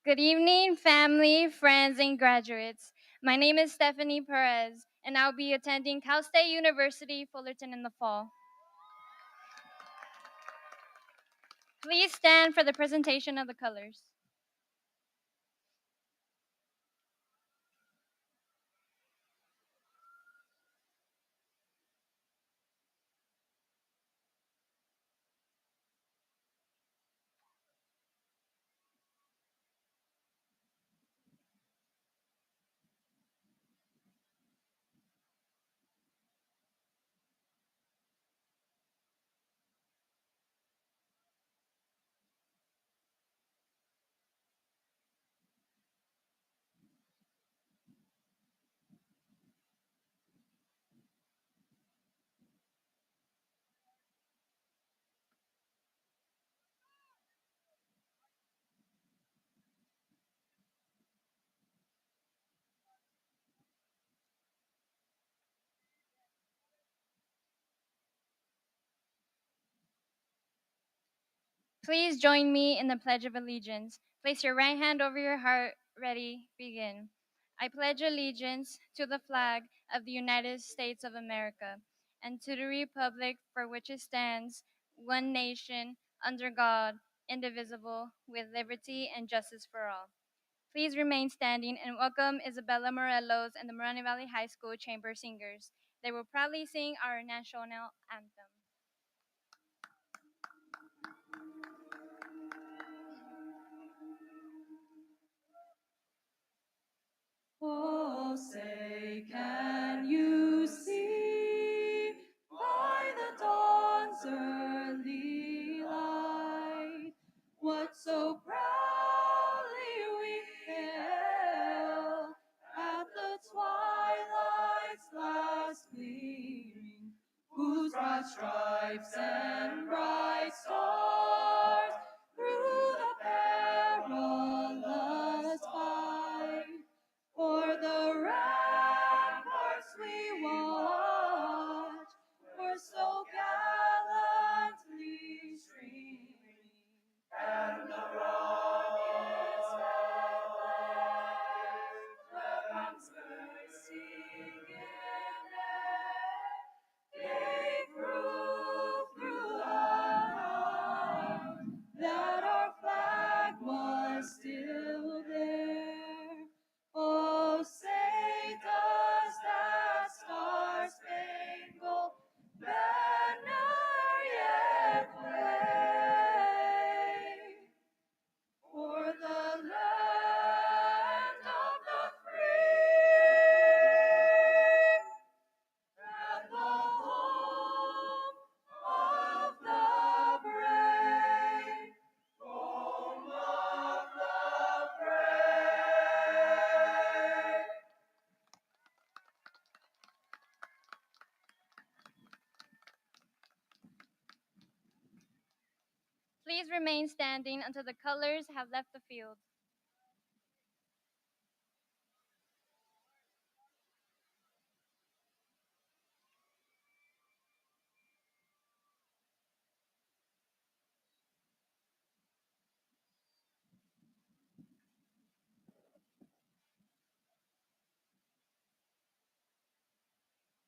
Good evening, family, friends, and graduates. My name is Stephanie Perez, and I'll be attending Cal State University, Fullerton in the fall. Please stand for the presentation of the colors. Please join me in the Pledge of Allegiance. Place your right hand over your heart. Ready, begin. I pledge allegiance to the flag of the United States of America and to the republic for which it stands, one nation, under God, indivisible, with liberty and justice for all. Please remain standing and welcome Isabella Morelos and the Moreno Valley High School Chamber Singers. They will proudly sing our national anthem. Oh, say, can you see by the dawn's early light what so proudly we hailed at the twilight's last gleaming, whose broad stripes and bright stars through the perilous fight for the ramparts we watch were so gallantly streaming, and the rocket's red flares were bursting in air, gave proof through the night that our flag was still there. Oh, say does that star-spangled banner yet wave for the land of the free and the home of the brave, home of the brave. Please remain standing until the colors have left the field.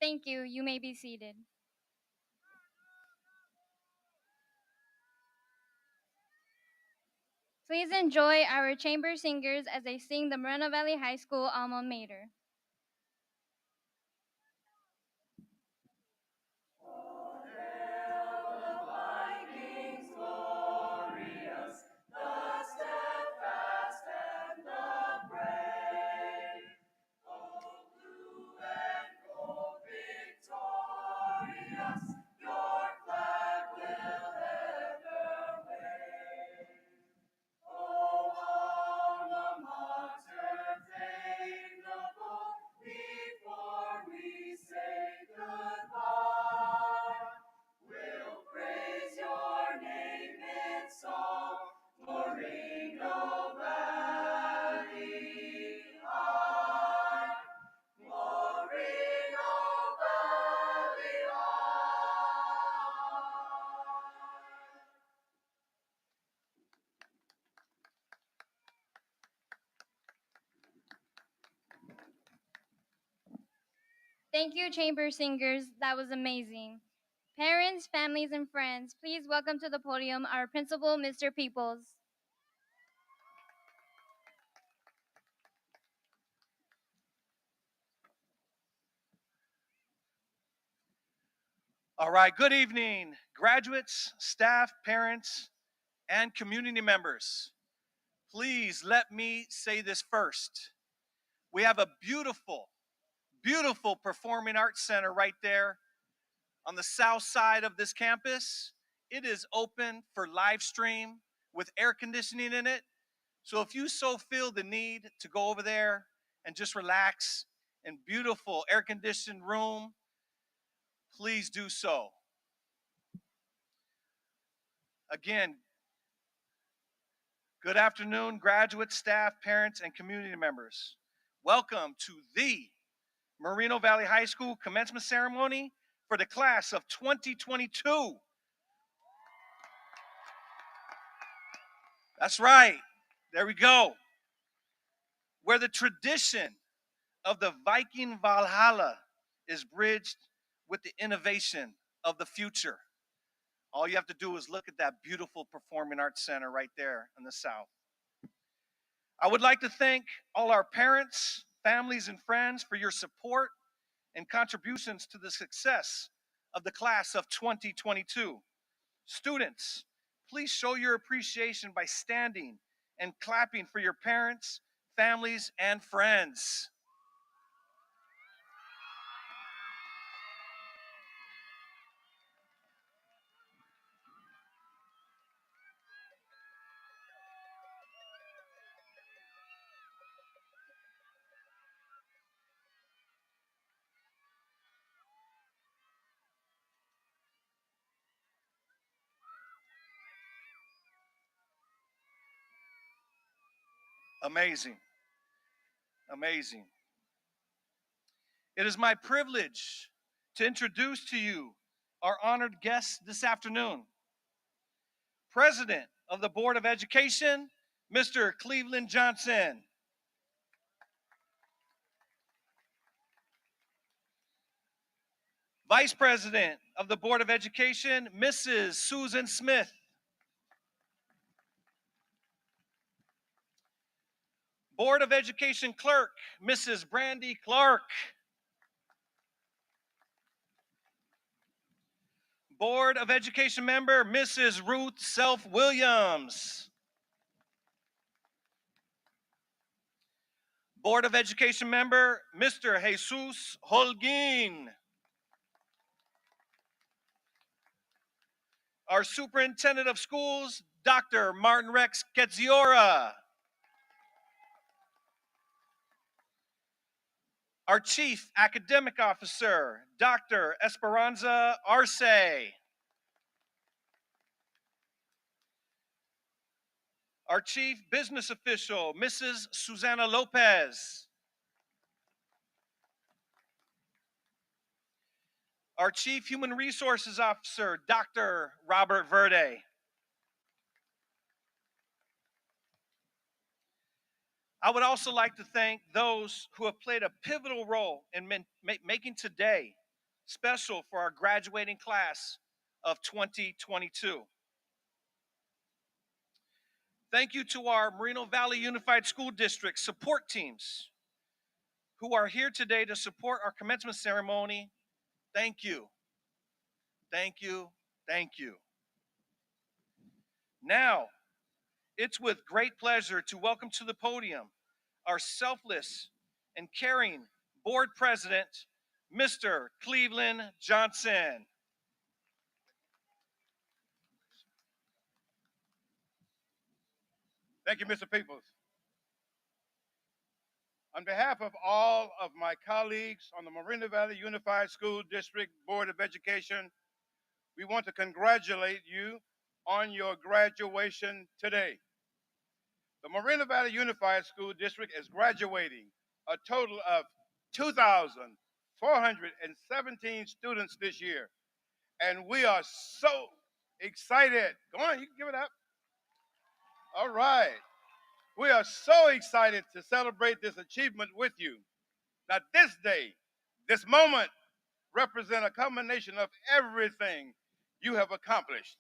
Thank you. You may be seated. Please enjoy our chamber singers as they sing the Moreno Valley High School alma mater. Vikings glorious, the steadfast and the brave. Oh, blue and gold victorious, your flag will ever wave. Oh, alma mater, fame the Thank you, chamber singers. That was amazing. Parents, families, and friends, please welcome to the podium our principal, Mr. Peoples. All right, good evening, graduates, staff, parents, and community members. Please let me say this first. We have a beautiful, beautiful performing arts center right there on the south side of this campus. It is open for live stream with air conditioning in it. So if you so feel the need to go over there and just relax in beautiful air conditioned room, please do so. Again, good afternoon, graduates, staff, parents, and community members. Welcome to the Moreno Valley High School commencement ceremony for the class of 2022. That's right. There we go. Where the tradition of the Viking Valhalla is bridged with the innovation of the future. All you have to do is look at that beautiful performing arts center right there in the south. I would like to thank all our parents, families, and friends for your support and contributions to the success of the class of 2022. Students, please show your appreciation by standing and clapping for your parents, families, and friends. Amazing, amazing. It is my privilege to introduce to you our honored guest this afternoon, President of the Board of Education, Mr. Cleveland Johnson. Vice President of the Board of Education, Mrs. Susan Smith. Board of Education Clerk, Mrs. Brandy Clark. Board of Education Member, Mrs. Ruth Self Williams. Board of Education Member, Mr. Jesus Holguin. Our Superintendent of Schools, Dr. Martin Rex Ketziora. Our Chief Academic Officer, Dr. Esperanza Arce. Our Chief Business Official, Mrs. Susana Lopez. Our Chief Human Resources Officer, Dr. Robert Verde. I would also like to thank those who have played a pivotal role in making today special for our graduating class of 2022. Thank you to our Moreno Valley Unified School District support teams who are here today to support our commencement ceremony. Thank you. Thank you. Thank you. Now, it's with great pleasure to welcome to the podium our selfless and caring board president, Mr. Cleveland Johnson. Thank you, Mr. Peoples. On behalf of all of my colleagues on the Moreno Valley Unified School District Board of Education, we want to congratulate you on your graduation today. The Moreno Valley Unified School District is graduating a total of 2,417 students this year. And we are so excited. Go on, you can give it up. All right. We are so excited to celebrate this achievement with you. Now, this day This moment represents a combination of everything you have accomplished.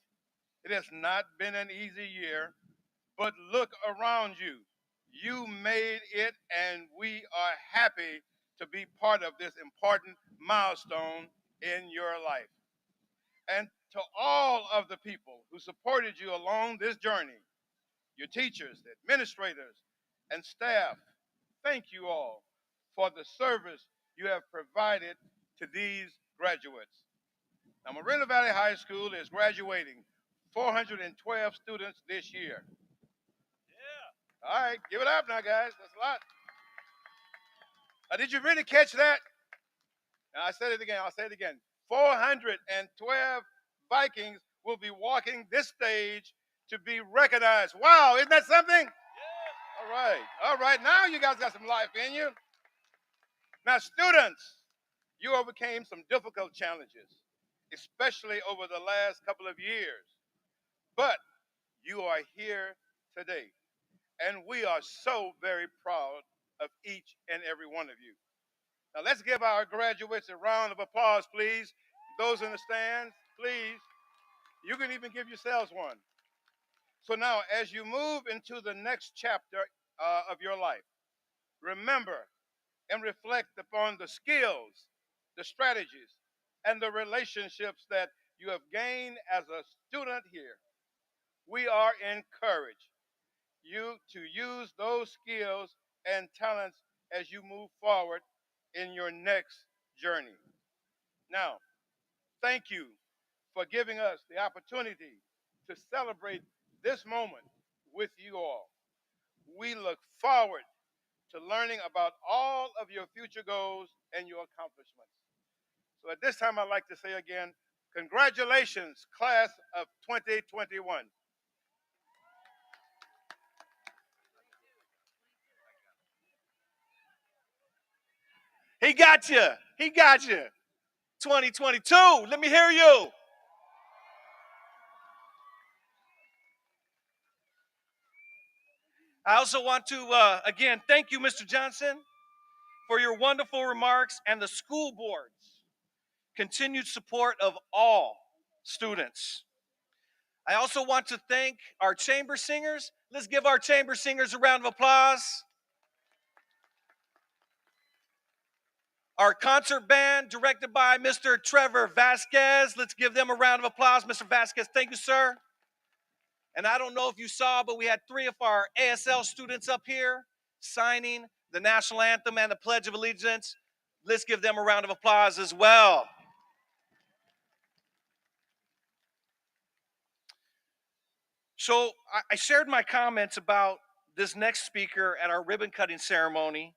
It has not been an easy year, but look around you. You made it, and we are happy to be part of this important milestone in your life. And to all of the people who supported you along this journey, your teachers, administrators, and staff, thank you all for the service you have provided to these graduates. Now, Moreno Valley High School is graduating 412 students this year. Yeah. All right, give it up now, guys. That's a lot. Did you really catch that? Now, I said it again. I'll say it again. 412 Vikings will be walking this stage to be recognized. Wow, isn't that something? Yeah. All right. All right. Now you guys got some life in you. Now, students, you overcame some difficult challenges, especially over the last couple of years. But you are here today, and we are so very proud of each and every one of you. Now, let's give our graduates a round of applause, please. Those in the stands, please. You can even give yourselves one. So now, as you move into the next chapter of your life, remember and reflect upon the skills, the strategies, and the relationships that you have gained as a student here. We are encouraged you to use those skills and talents as you move forward in your next journey. Now, thank you for giving us the opportunity to celebrate this moment with you all. We look forward to learning about all of your future goals and your accomplishments. So at this time, I'd like to say again, congratulations, class of 2021. He got you. He got you. 2022. Let me hear you. I also want to, again, thank you, Mr. Johnson, for your wonderful remarks and the school board's continued support of all students. I also want to thank our chamber singers. Let's give our chamber singers a round of applause. Our concert band, directed by Mr. Trevor Vasquez. Let's give them a round of applause. Mr. Vasquez, thank you, sir. And I don't know if you saw, but we had 3 of our ASL students up here signing the national anthem and the Pledge of Allegiance. Let's give them a round of applause as well. So I shared my comments about this next speaker at our ribbon cutting ceremony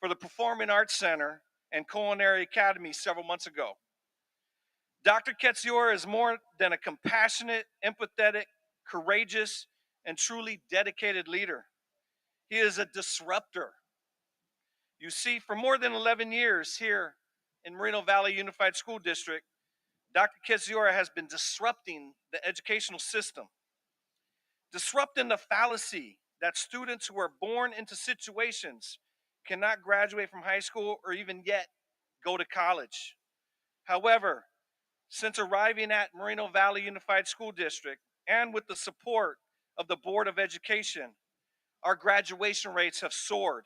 for the Performing Arts Center and Culinary Academy several months ago. Dr. Ketziora is more than a compassionate, empathetic, courageous, and truly dedicated leader. He is a disruptor. You see, for more than 11 years here in Moreno Valley Unified School District, Dr. Ketziora has been disrupting the educational system, disrupting the fallacy that students who are born into situations cannot graduate from high school or even yet go to college. However, since arriving at Moreno Valley Unified School District and with the support of the Board of Education, our graduation rates have soared.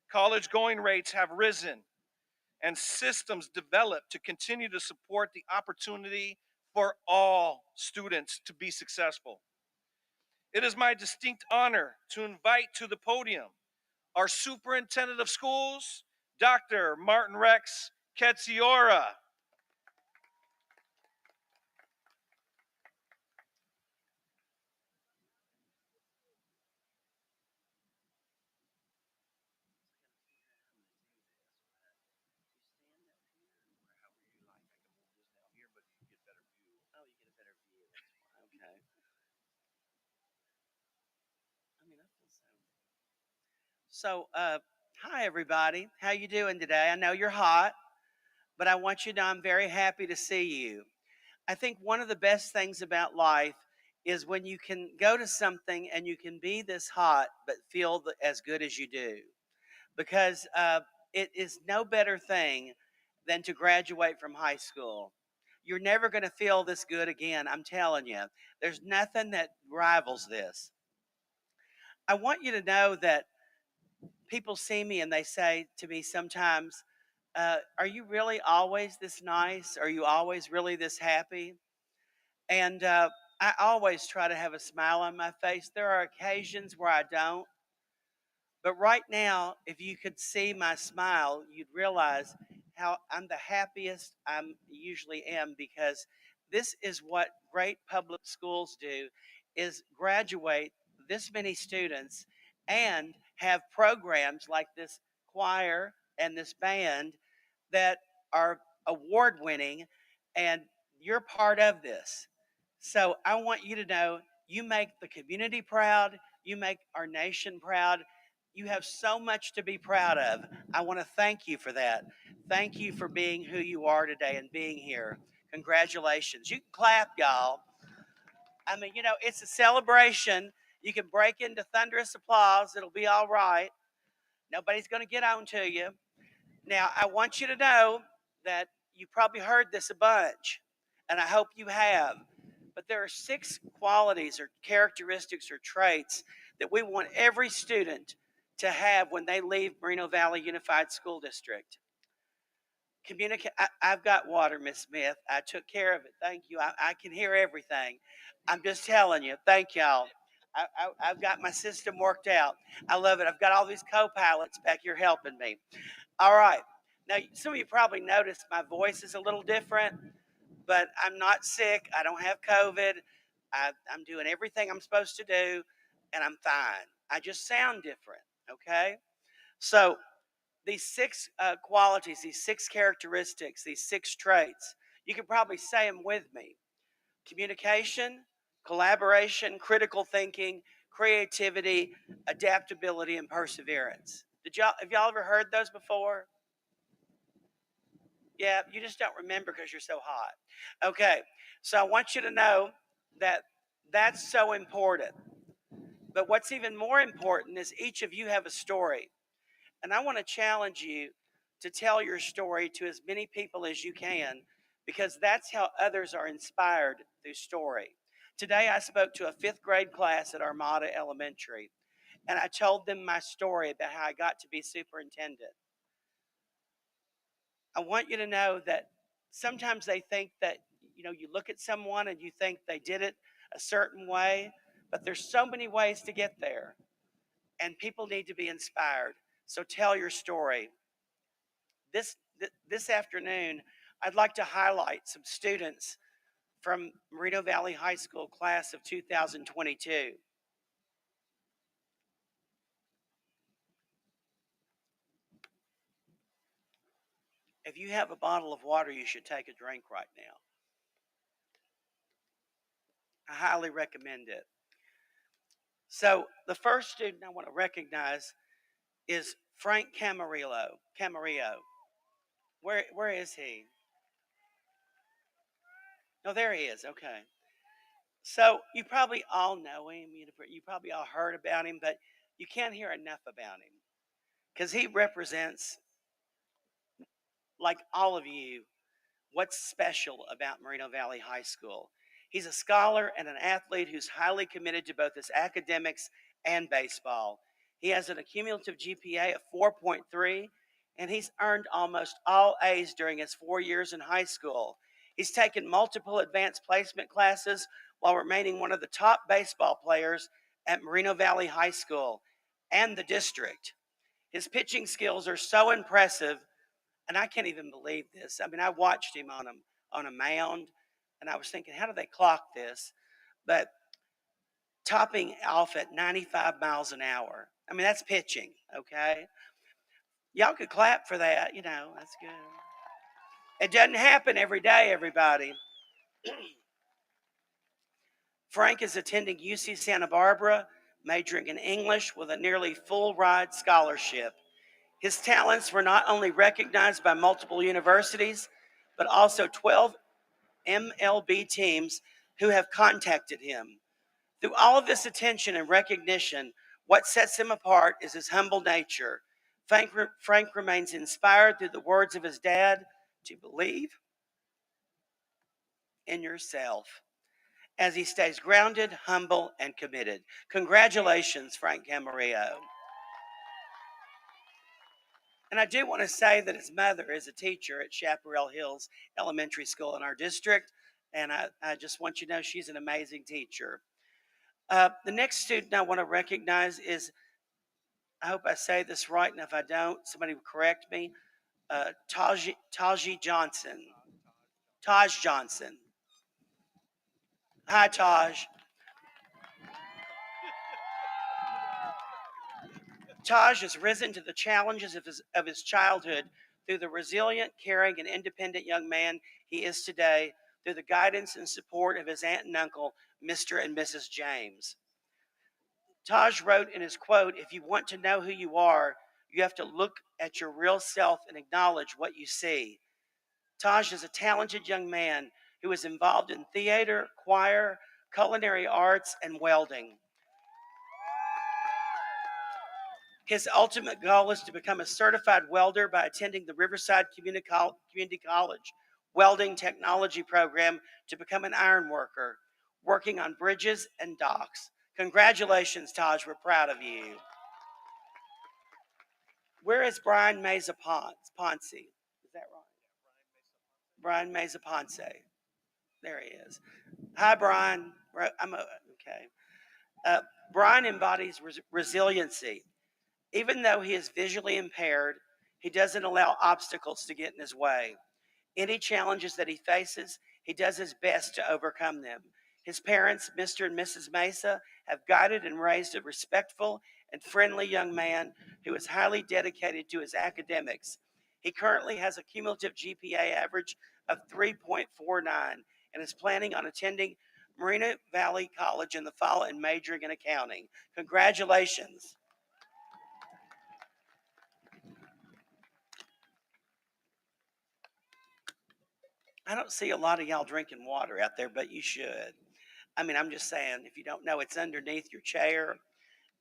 College going rates have risen and systems developed to continue to support the opportunity for all students to be successful. It is my distinct honor to invite to the podium our Superintendent of Schools, Dr. Martin Rex Ketziora. So, hi everybody. How you doing today? I know you're hot, but I want you to know I'm very happy to see you. I think one of the best things about life is when you can go to something and you can be this hot but feel as good as you do. Because it is no better thing than to graduate from high school. You're never going to feel this good again. I'm telling you. There's nothing that rivals this. I want you to know that people see me and they say to me sometimes, are you really always this nice? Are you always really this happy? And I always try to have a smile on my face. There are occasions where I don't. But right now, if you could see my smile, you'd realize how I'm the happiest I usually am, because this is what great public schools do, is graduate this many students and have programs like this choir and this band that are award winning, and you're part of this. So I want you to know you make the community proud, you make our nation proud. You have so much to be proud of. I want to thank you for that. Thank you for being who you are today and being here. Congratulations. You can clap, y'all. I mean, it's a celebration. You can break into thunderous applause. It'll be all right. Nobody's going to get on to you. Now, I want you to know that you probably heard this a bunch, and I hope you have. But there are 6 qualities or characteristics or traits that we want every student to have when they leave Moreno Valley Unified School District. Communicate. I've got water, Miss Smith. I took care of it. Thank you. I can hear everything. I'm just telling you. Thank y'all. I've got my system worked out. I love it. I've got all these co-pilots back here helping me. All right. Now, some of you probably noticed my voice is a little different, but I'm not sick. I don't have COVID. I'm doing everything I'm supposed to do, and I'm fine. I just sound different, okay? So, these 6 qualities, these 6 characteristics, these 6 traits, you can probably say them with me: communication, collaboration, critical thinking, creativity, adaptability, and perseverance. Have y'all ever heard those before? Yeah, you just don't remember because you're so hot. Okay, so I want you to know that that's so important. But what's even more important is each of you have a story. And I want to challenge you to tell your story to as many people as you can, because that's how others are inspired through story. Today I spoke to a 5th grade class at Armada Elementary, and I told them my story about how I got to be superintendent. I want you to know that sometimes they think that, you look at someone and you think they did it a certain way, but there's so many ways to get there, and people need to be inspired. So tell your story. This afternoon, I'd like to highlight some students from Moreno Valley High School class of 2022. If you have a bottle of water, you should take a drink right now. I highly recommend it. So the first student I want to recognize is Frank Camarillo. Where is he? Oh, there he is. Okay. So you probably all know him. You probably all heard about him, but you can't hear enough about him because he represents, like all of you, what's special about Moreno Valley High School. He's a scholar and an athlete who's highly committed to both his academics and baseball. He has an accumulative GPA of 4.3, and he's earned almost all A's during his 4 years in high school. He's taken multiple advanced placement classes while remaining one of the top baseball players at Moreno Valley High School and the district. His pitching skills are so impressive, and I can't even believe this. I mean, I watched him on a mound, and I was thinking, how do they clock this? But topping off at 95 miles an hour. I mean, that's pitching, okay? Y'all could clap for that, that's good. It doesn't happen every day, everybody. Frank is attending UC Santa Barbara, majoring in English with a nearly full ride scholarship. His talents were not only recognized by multiple universities, but also 12 MLB teams who have contacted him. Through all of this attention and recognition, what sets him apart is his humble nature. Frank remains inspired through the words of his dad to believe in yourself as he stays grounded, humble, and committed. Congratulations, Frank Camarillo. And I do want to say that his mother is a teacher at Chaparral Hills Elementary School in our district. And I just want you to know she's an amazing teacher. The next student I want to recognize is, I hope I say this right, and if I don't, somebody will correct me, Taji Johnson. Taj Johnson. Hi, Taj. Taj has risen to the challenges of his childhood through the resilient, caring, and independent young man he is today, through the guidance and support of his aunt and uncle, Mr. and Mrs. James. Taj wrote in his quote, "If you want to know who you are, you have to look at your real self and acknowledge what you see." Taj is a talented young man who is involved in theater, choir, culinary arts, and welding. His ultimate goal is to become a certified welder by attending the Riverside Community College welding technology program to become an iron worker, working on bridges and docks. Congratulations, Taj. We're proud of you. Where is Brian Meza Ponce? Is that right? Brian Meza Ponce. There he is. Hi, Brian. Okay. Brian embodies resiliency. Even though he is visually impaired, he doesn't allow obstacles to get in his way. Any challenges that he faces, he does his best to overcome them. His parents, Mr. and Mrs. Mesa, have guided and raised a respectful and friendly young man who is highly dedicated to his academics. He currently has a cumulative GPA average of 3.49 and is planning on attending Moreno Valley College in the fall and majoring in accounting. Congratulations. I don't see a lot of y'all drinking water out there, but you should. I mean, I'm just saying, if you don't know, it's underneath your chair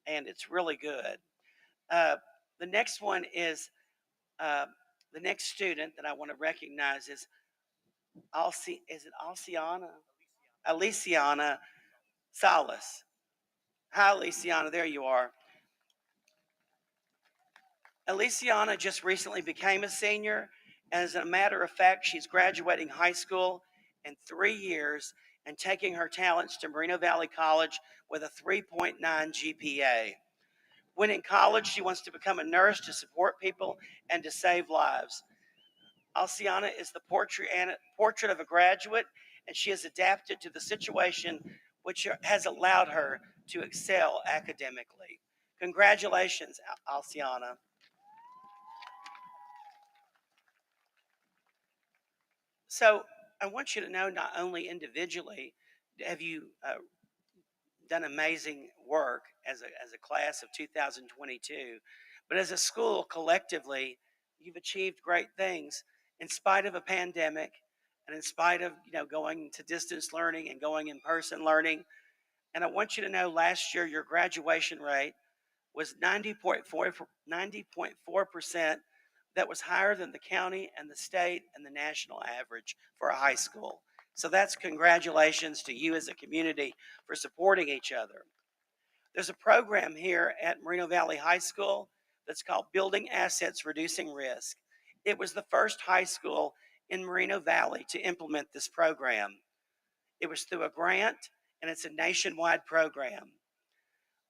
and it's really good. Uh, the next one is uh, the next student that I want to recognize is is it Alciana? Aliciana Salas. Hi, Aliciana. There you are. Aliciana just recently became a senior. As a matter of fact, she's graduating high school in 3 years and taking her talents to Moreno Valley College with a 3.9 GPA. When in college, she wants to become a nurse to support people and to save lives. Alciana is the portrait of a graduate, and she has adapted to the situation, which has allowed her to excel academically. Congratulations, Alciana. So I want you to know, not only individually have you done amazing work as a class of 2022, but as a school collectively, you've achieved great things in spite of a pandemic and in spite of going to distance learning and going in person learning. And I want you to know, last year your graduation rate was 90.4%. That was higher than the county and the state and the national average for a high school. So that's congratulations to you as a community for supporting each other. There's a program here at Moreno Valley High School that's called Building Assets, Reducing Risk. It was the first high school in Moreno Valley to implement this program. It was through a grant, and it's a nationwide program.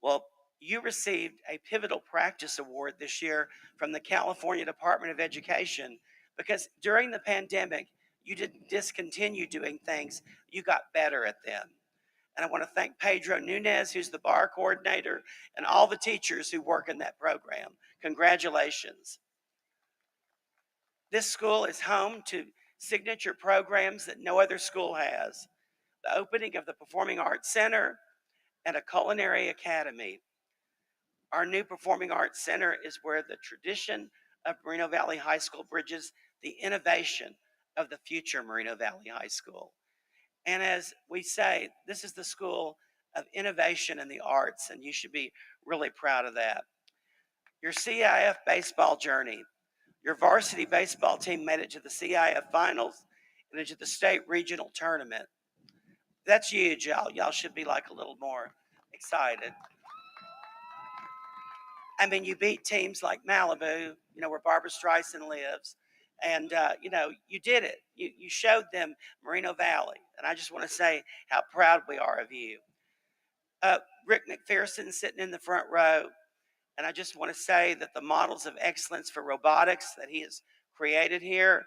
Well, you received a Pivotal Practice Award this year from the California Department of Education because during the pandemic, you didn't discontinue doing things, you got better at them. And I want to thank Pedro Nunez, who's the bar coordinator, and all the teachers who work in that program. Congratulations. This school is home to signature programs that no other school has: the opening of the Performing Arts Center and a culinary academy. Our new Performing Arts Center is where the tradition of Moreno Valley High School bridges the innovation of the future Moreno Valley High School. And as we say, this is the school of innovation in the arts, and you should be really proud of that. Your CIF baseball journey. Your varsity baseball team made it to the CIF finals and into the state regional tournament. That's huge, y'all. Y'all should be like a little more excited. I mean, you beat teams like Malibu, where Barbara Streisand lives. And, you did it. You showed them Moreno Valley. And I just want to say how proud we are of you. Rick McPherson sitting in the front row. And I just want to say that the models of excellence for robotics that he has created here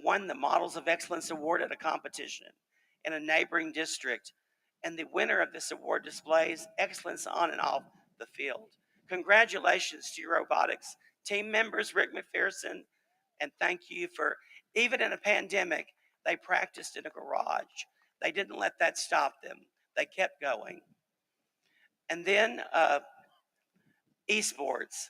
won the Models of Excellence Award at a competition in a neighboring district. And the winner of this award displays excellence on and off the field. Congratulations to your robotics team members, Rick McPherson, and thank you for, even in a pandemic, they practiced in a garage. They didn't let that stop them. They kept going. And then esports.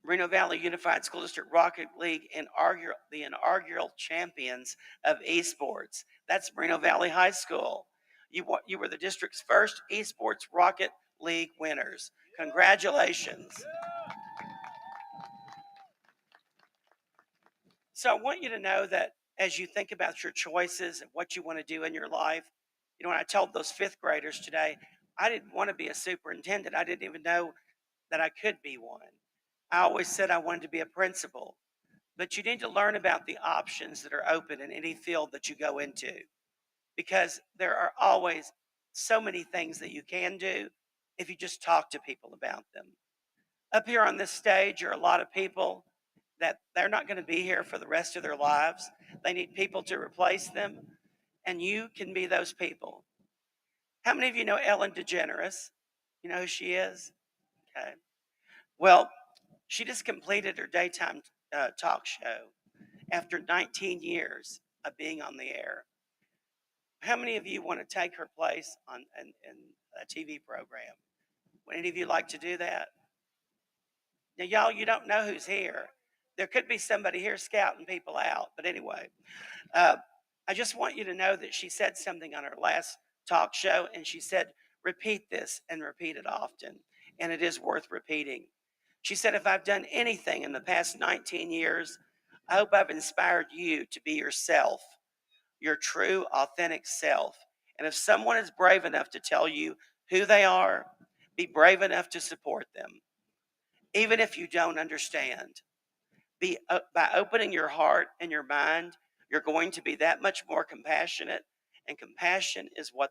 Moreno Valley Unified School District Rocket League the inaugural champions of esports. That's Moreno Valley High School. You were the district's first esports Rocket League winners. Congratulations. So I want you to know that as you think about your choices and what you want to do in your life, when I told those fifth graders today, I didn't want to be a superintendent. I didn't even know that I could be one. I always said I wanted to be a principal. But you need to learn about the options that are open in any field that you go into, because there are always so many things that you can do if you just talk to people about them. Up here on this stage are a lot of people that they're not going to be here for the rest of their lives. They need people to replace them, and you can be those people. How many of you know Ellen DeGeneres? You know who she is? Okay. Well, she just completed her daytime talk show after 19 years of being on the air. How many of you want to take her place in a TV program? Would any of you like to do that? Now, y'all, you don't know who's here. There could be somebody here scouting people out. But anyway, I just want you to know that she said something on her last talk show, and she said, repeat this and repeat it often. And it is worth repeating. She said, if I've done anything in the past 19 years, I hope I've inspired you to be yourself, your true, authentic self. And if someone is brave enough to tell you who they are, be brave enough to support them, even if you don't understand. By opening your heart and your mind, you're going to be that much more compassionate, and compassion is what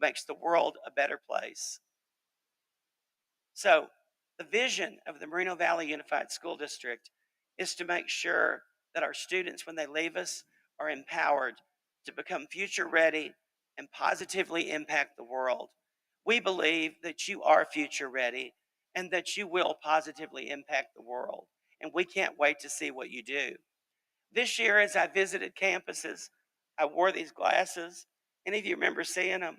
makes the world a better place. So, the vision of the Moreno Valley Unified School District is to make sure that our students, when they leave us, are empowered to become future ready and positively impact the world. We believe that you are future ready and that you will positively impact the world. And we can't wait to see what you do. This year, as I visited campuses, I wore these glasses. Any of you remember seeing them?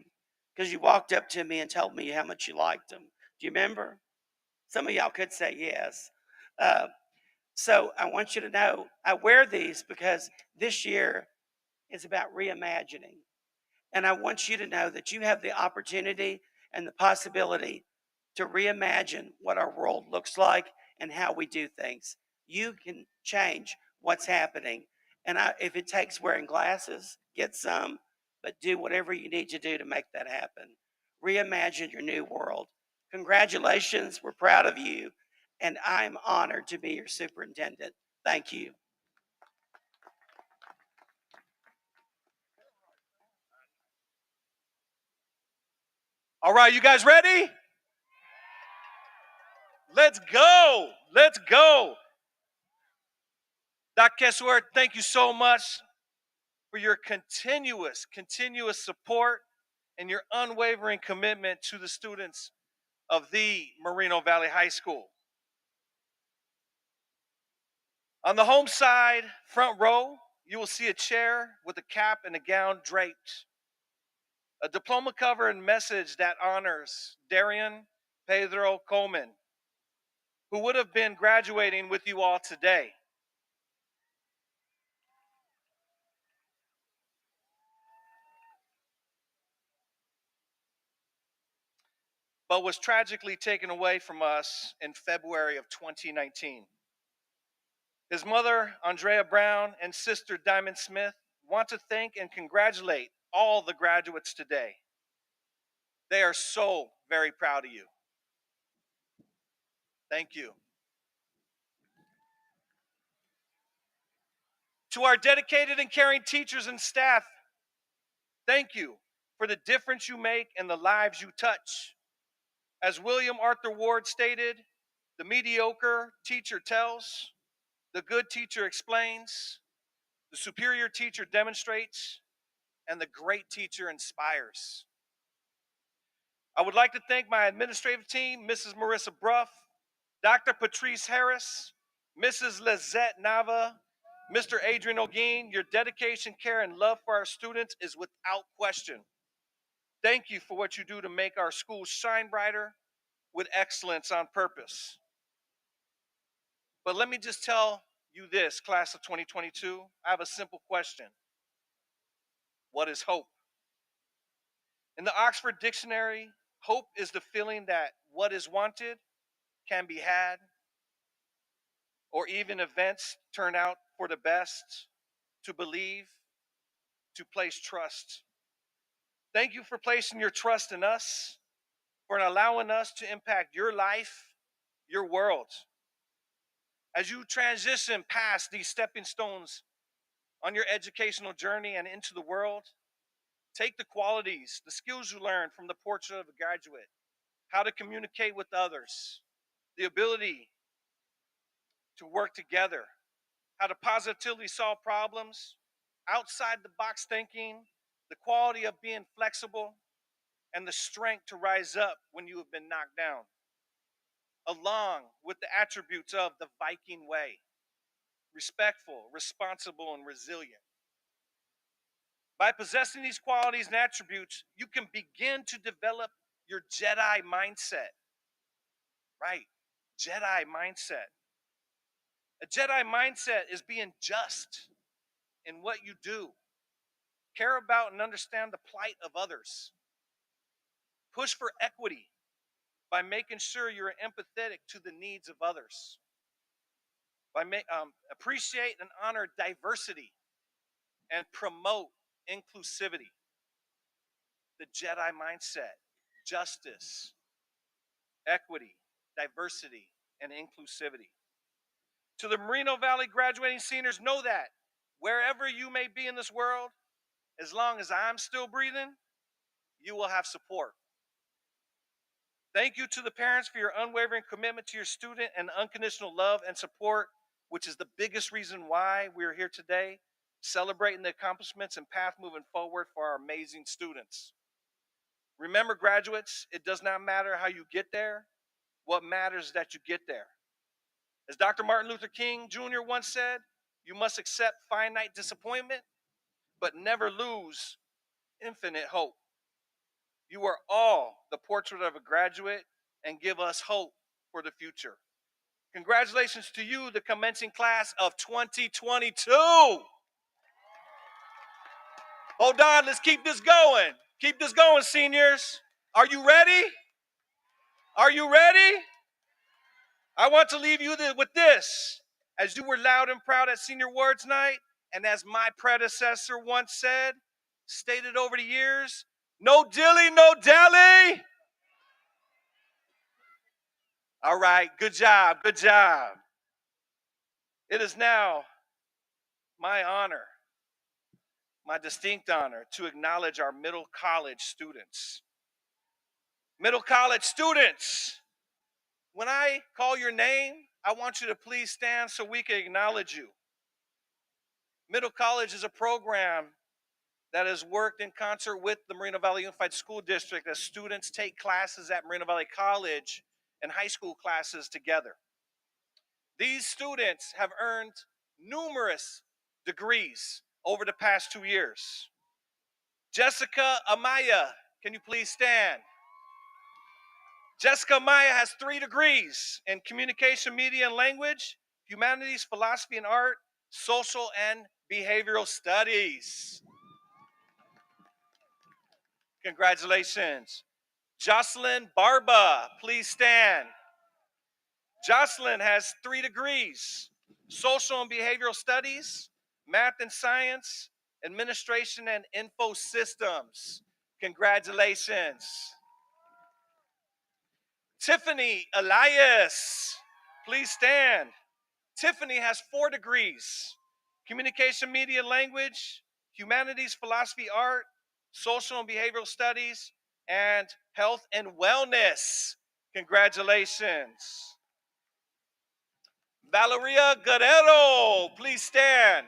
Because you walked up to me and told me how much you liked them. Do you remember? Some of y'all could say yes. Uh, so I want you to know I wear these because this year is about reimagining. And I want you to know that you have the opportunity and the possibility to reimagine what our world looks like and how we do things. You can change what's happening. And if it takes wearing glasses, get some, but do whatever you need to do to make that happen. Reimagine your new world. Congratulations. We're proud of you. And I'm honored to be your superintendent. Thank you. All right, you guys ready? Let's go. Let's go. Dr. Kessler, thank you so much for your continuous support and your unwavering commitment to the students of the Moreno Valley High School. On the home side, front row, you will see a chair with a cap and a gown draped. A diploma cover and message that honors Darian Pedro Coleman, who would have been graduating with you all today. but was tragically taken away from us in February of 2019. His mother, Andrea Brown, and sister, Diamond Smith, want to thank and congratulate all the graduates today. They are so very proud of you. Thank you. To our dedicated and caring teachers and staff, thank you for the difference you make in the lives you touch. As William Arthur Ward stated, the mediocre teacher tells, the good teacher explains, the superior teacher demonstrates, and the great teacher inspires. I would like to thank my administrative team, Mrs. Marissa Bruff, Dr. Patrice Harris, Mrs. Lizette Nava, Mr. Adrian O'Gean. Your dedication, care, and love for our students is without question. Thank you for what you do to make our schools shine brighter with excellence on purpose. But let me just tell you this, class of 2022, I have a simple question. What is hope? In the Oxford Dictionary, hope is the feeling that what is wanted can be had, or even events turn out for the best, to believe, to place trust. Thank you for placing your trust in us, for allowing us to impact your life, your world. As you transition past these stepping stones on your educational journey and into the world, take the qualities, the skills you learned from the portrait of a graduate, how to communicate with others, the ability to work together, how to positively solve problems, outside the box thinking, the quality of being flexible, and the strength to rise up when you have been knocked down, along with the attributes of the Viking way: respectful, responsible, and resilient. By possessing these qualities and attributes, you can begin to develop your Jedi mindset. Right, Jedi mindset. A Jedi mindset is being just in what you do, care about and understand the plight of others, push for equity by making sure you're empathetic to the needs of others, by appreciate and honor diversity and promote inclusivity. The Jedi mindset: justice, equity, diversity, and inclusivity. To the Moreno Valley graduating seniors, know that wherever you may be in this world, as long as I'm still breathing, you will have support. Thank you to the parents for your unwavering commitment to your student and unconditional love and support, which is the biggest reason why we're here today, celebrating the accomplishments and path moving forward for our amazing students. Remember, graduates, it does not matter how you get there. What matters is that you get there. As Dr. Martin Luther King Jr. once said, you must accept finite disappointment, but never lose infinite hope. You are all the portrait of a graduate and give us hope for the future. Congratulations to you, the commencing class of 2022. Hold on, let's keep this going. Keep this going, seniors. Are you ready? Are you ready? I want to leave you with this. As you were loud and proud at Senior Awards Night, and as my predecessor once said, stated over the years, no dilly, no dally. All right, good job, good job. It is now my honor, my distinct honor, to acknowledge our middle college students. Middle college students, when I call your name, I want you to please stand so we can acknowledge you. Middle college is a program that has worked in concert with the Moreno Valley Unified School District as students take classes at Moreno Valley College and high school classes together. These students have earned numerous degrees over the past 2 years. Jessica Amaya, can you please stand? Jessica Amaya has 3 degrees in communication, media, and language, humanities, philosophy and art, social and behavioral studies. Congratulations. Jocelyn Barba, please stand. Jocelyn has 3 degrees: social and behavioral studies, math and science, administration and info systems. Congratulations. Tiffany Elias, please stand. Tiffany has 4 degrees: communication, media, language, humanities, philosophy, art, social and behavioral studies, and health and wellness. Congratulations. Valeria Guerrero, please stand.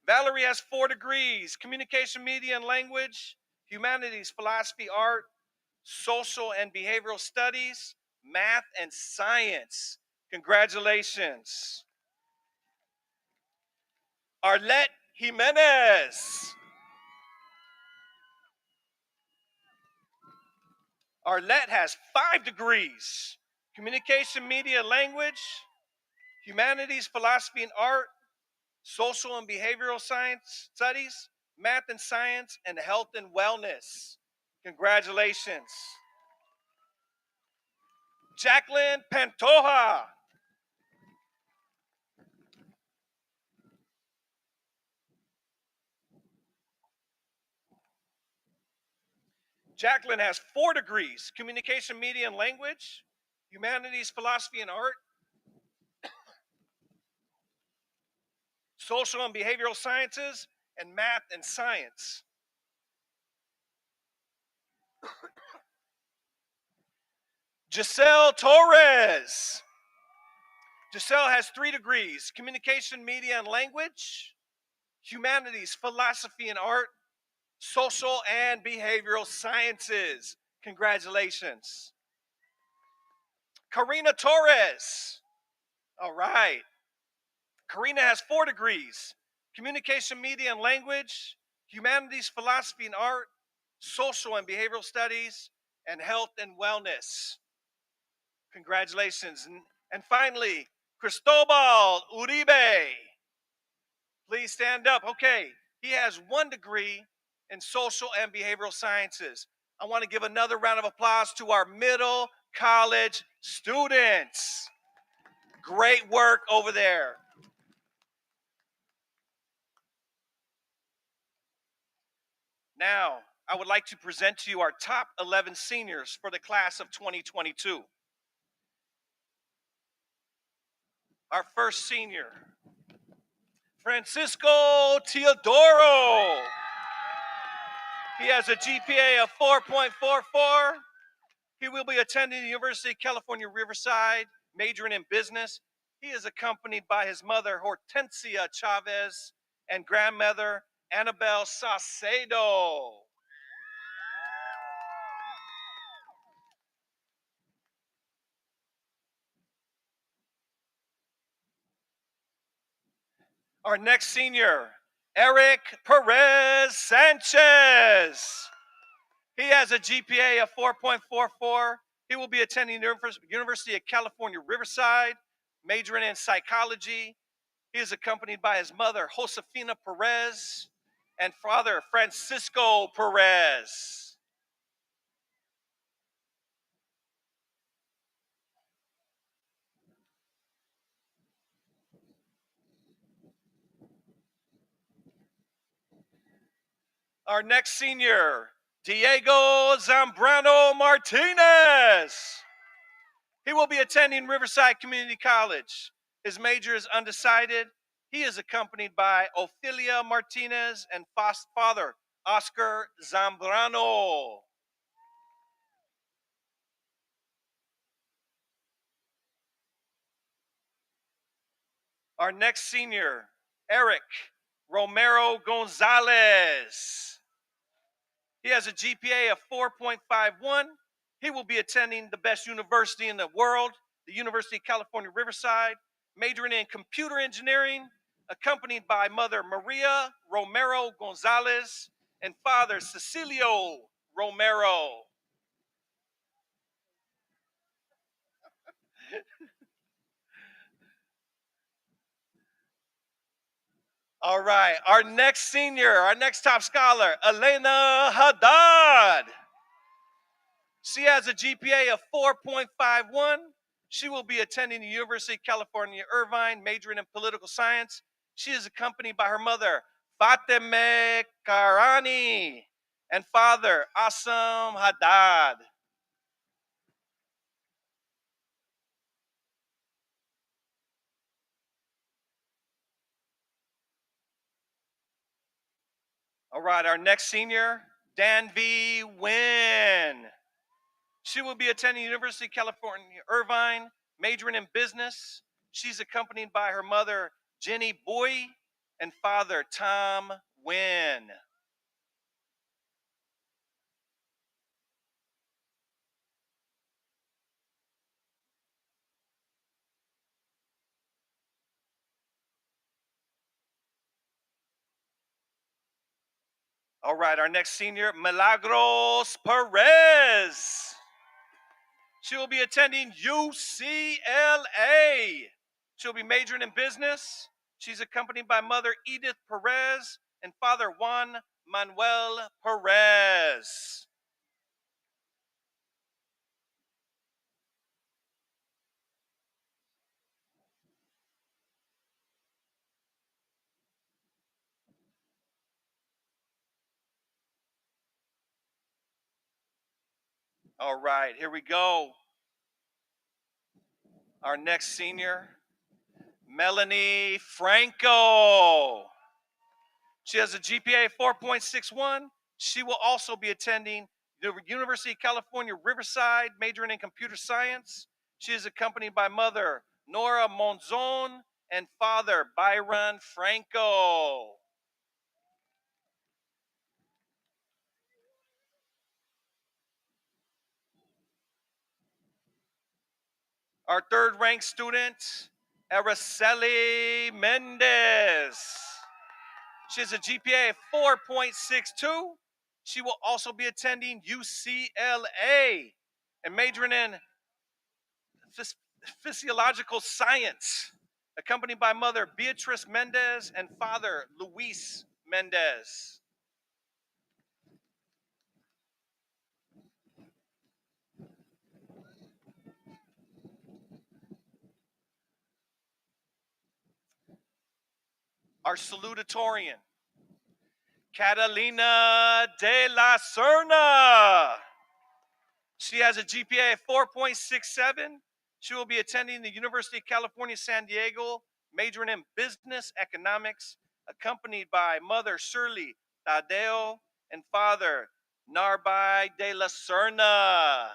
Valerie has 4 degrees: communication, media, and language, humanities, philosophy, art, social and behavioral studies, math, and science. Congratulations. Arlette Jimenez. Arlette has 5 degrees: communication, media, language, humanities, philosophy, and art, social and behavioral science studies, math and science, and health and wellness. Congratulations. Jacqueline Pantoja. Jacqueline has 4 degrees: communication, media, and language, humanities, philosophy, and art, social and behavioral sciences, and math and science. Giselle Torres. Giselle has 3 degrees: communication, media, and language, humanities, philosophy, and art, social and behavioral sciences. Congratulations. Karina Torres. All right. Karina has 4 degrees: communication, media, and language, humanities, philosophy, and art, social and behavioral studies, and health and wellness. Congratulations. And finally, Cristobal Uribe. Please stand up. Okay, he has 1 degree in social and behavioral sciences. I want to give another round of applause to our middle college students. Great work over there. Now, I would like to present to you our top 11 seniors for the class of 2022. Our first senior, Francisco Teodoro. He has a GPA of 4.44. He will be attending the University of California, Riverside, majoring in business. He is accompanied by his mother, Hortensia Chavez, and grandmother, Annabelle Saucedo. Our next senior, Eric Perez Sanchez. He has a GPA of 4.44. He will be attending the University of California, Riverside, majoring in psychology. He is accompanied by his mother, Josefina Perez, and father, Francisco Perez. Our next senior, Diego Zambrano Martinez. He will be attending Riverside Community College. His major is undecided. He is accompanied by Ophelia Martinez and father, Oscar Zambrano. Our next senior, Eric Romero Gonzalez. He has a GPA of 4.51. He will be attending the best university in the world, the University of California, Riverside, majoring in computer engineering, accompanied by mother Maria Romero Gonzalez and father Cecilio Romero. All right, our next senior, our next top scholar, Elena Haddad. She has a GPA of 4.51. She will be attending the University of California, Irvine, majoring in political science. She is accompanied by her mother, Fateme Karani, and father, Assam Haddad. All right, our next senior, Danvi Nguyen. She will be attending University of California, Irvine, majoring in business. She's accompanied by her mother, Jenny Boy, and father, Tom Nguyen. All right, our next senior, Milagros Perez. She will be attending UCLA. She'll be majoring in business. She's accompanied by mother Edith Perez and father Juan Manuel Perez. All right, here we go. Our next senior, Melanie Franco. She has a GPA of 4.61. She will also be attending the University of California, Riverside, majoring in computer science. She is accompanied by mother Nora Monzon and father Byron Franco. Our third ranked student, Araceli Mendez. She has a GPA of 4.62. She will also be attending UCLA and majoring in physiological science, accompanied by mother Beatrice Mendez and father Luis Mendez. Our salutatorian, Catalina de la Serna. She has a GPA of 4.67. She will be attending the University of California, San Diego, majoring in business economics, accompanied by mother Shirley Tadeo and father Narbai de la Serna.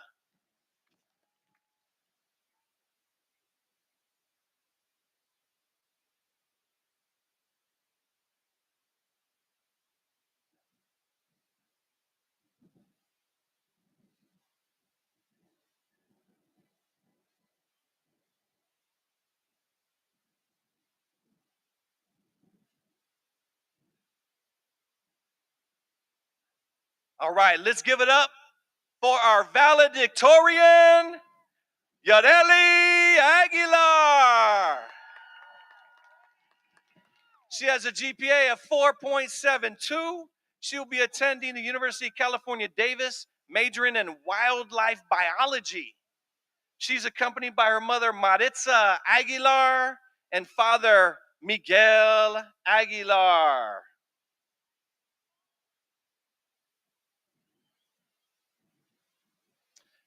All right, let's give it up for our valedictorian, Yareli Aguilar. She has a GPA of 4.72. She will be attending the University of California, Davis, majoring in wildlife biology. She's accompanied by her mother, Maritza Aguilar, and father, Miguel Aguilar.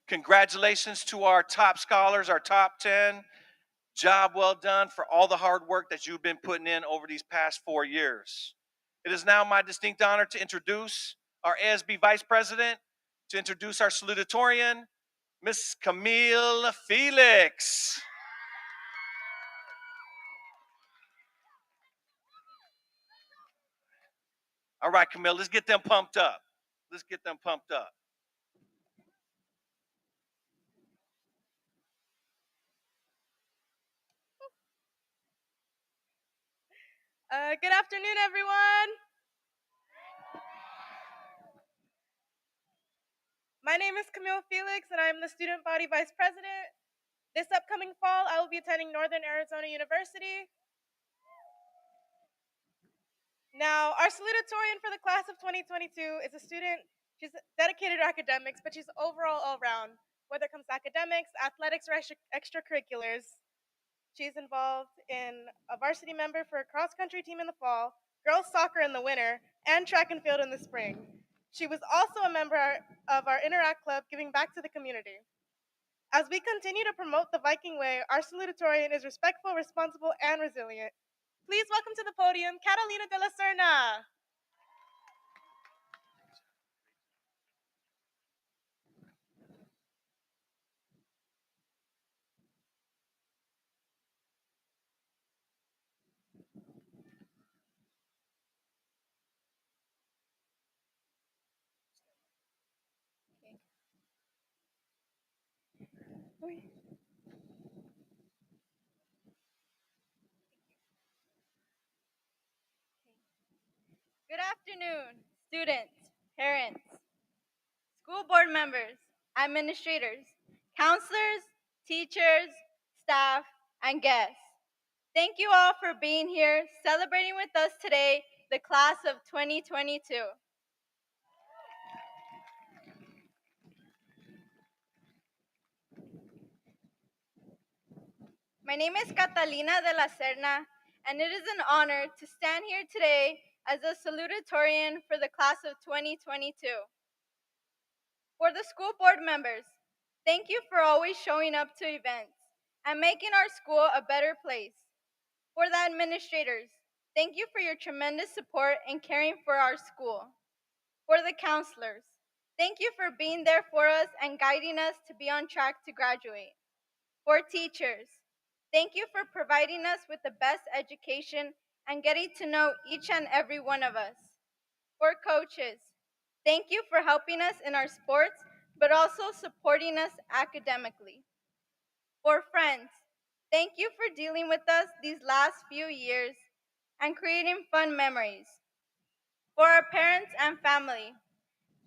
Congratulations to our top scholars, our top 10. Job well done for all the hard work that you've been putting in over these past 4 years. It is now my distinct honor to introduce our ASB Vice President, to introduce our salutatorian, Miss Camille Felix. All right, Camille, let's get them pumped up. Let's get them pumped up. Good afternoon, everyone. My name is Camille Felix, and I'm the Student Body Vice President. This upcoming fall, I will be attending Northern Arizona University. Now, our salutatorian for the class of 2022 is a student. She's dedicated to academics, but she's overall all round, whether it comes to academics, athletics, or extracurriculars. She's involved in a varsity member for a cross country team in the fall, girls soccer in the winter, and track and field in the spring. She was also a member of our Interact Club, giving back to the community. As we continue to promote the Viking way, our salutatorian is respectful, responsible, and resilient. Please welcome to the podium Catalina de la Serna. Good afternoon, students, parents, school board members, administrators, counselors, teachers, staff, and guests. Thank you all for being here, celebrating with us today, the class of 2022. My name is Catalina de la Serna, and it is an honor to stand here today as a salutatorian for the class of 2022. For the school board members, thank you for always showing up to events and making our school a better place. For the administrators, thank you for your tremendous support and caring for our school. For the counselors, thank you for being there for us and guiding us to be on track to graduate. For teachers, thank you for providing us with the best education and getting to know each and every one of us. For coaches, thank you for helping us in our sports, but also supporting us academically. For friends, thank you for dealing with us these last few years and creating fun memories. For our parents and family,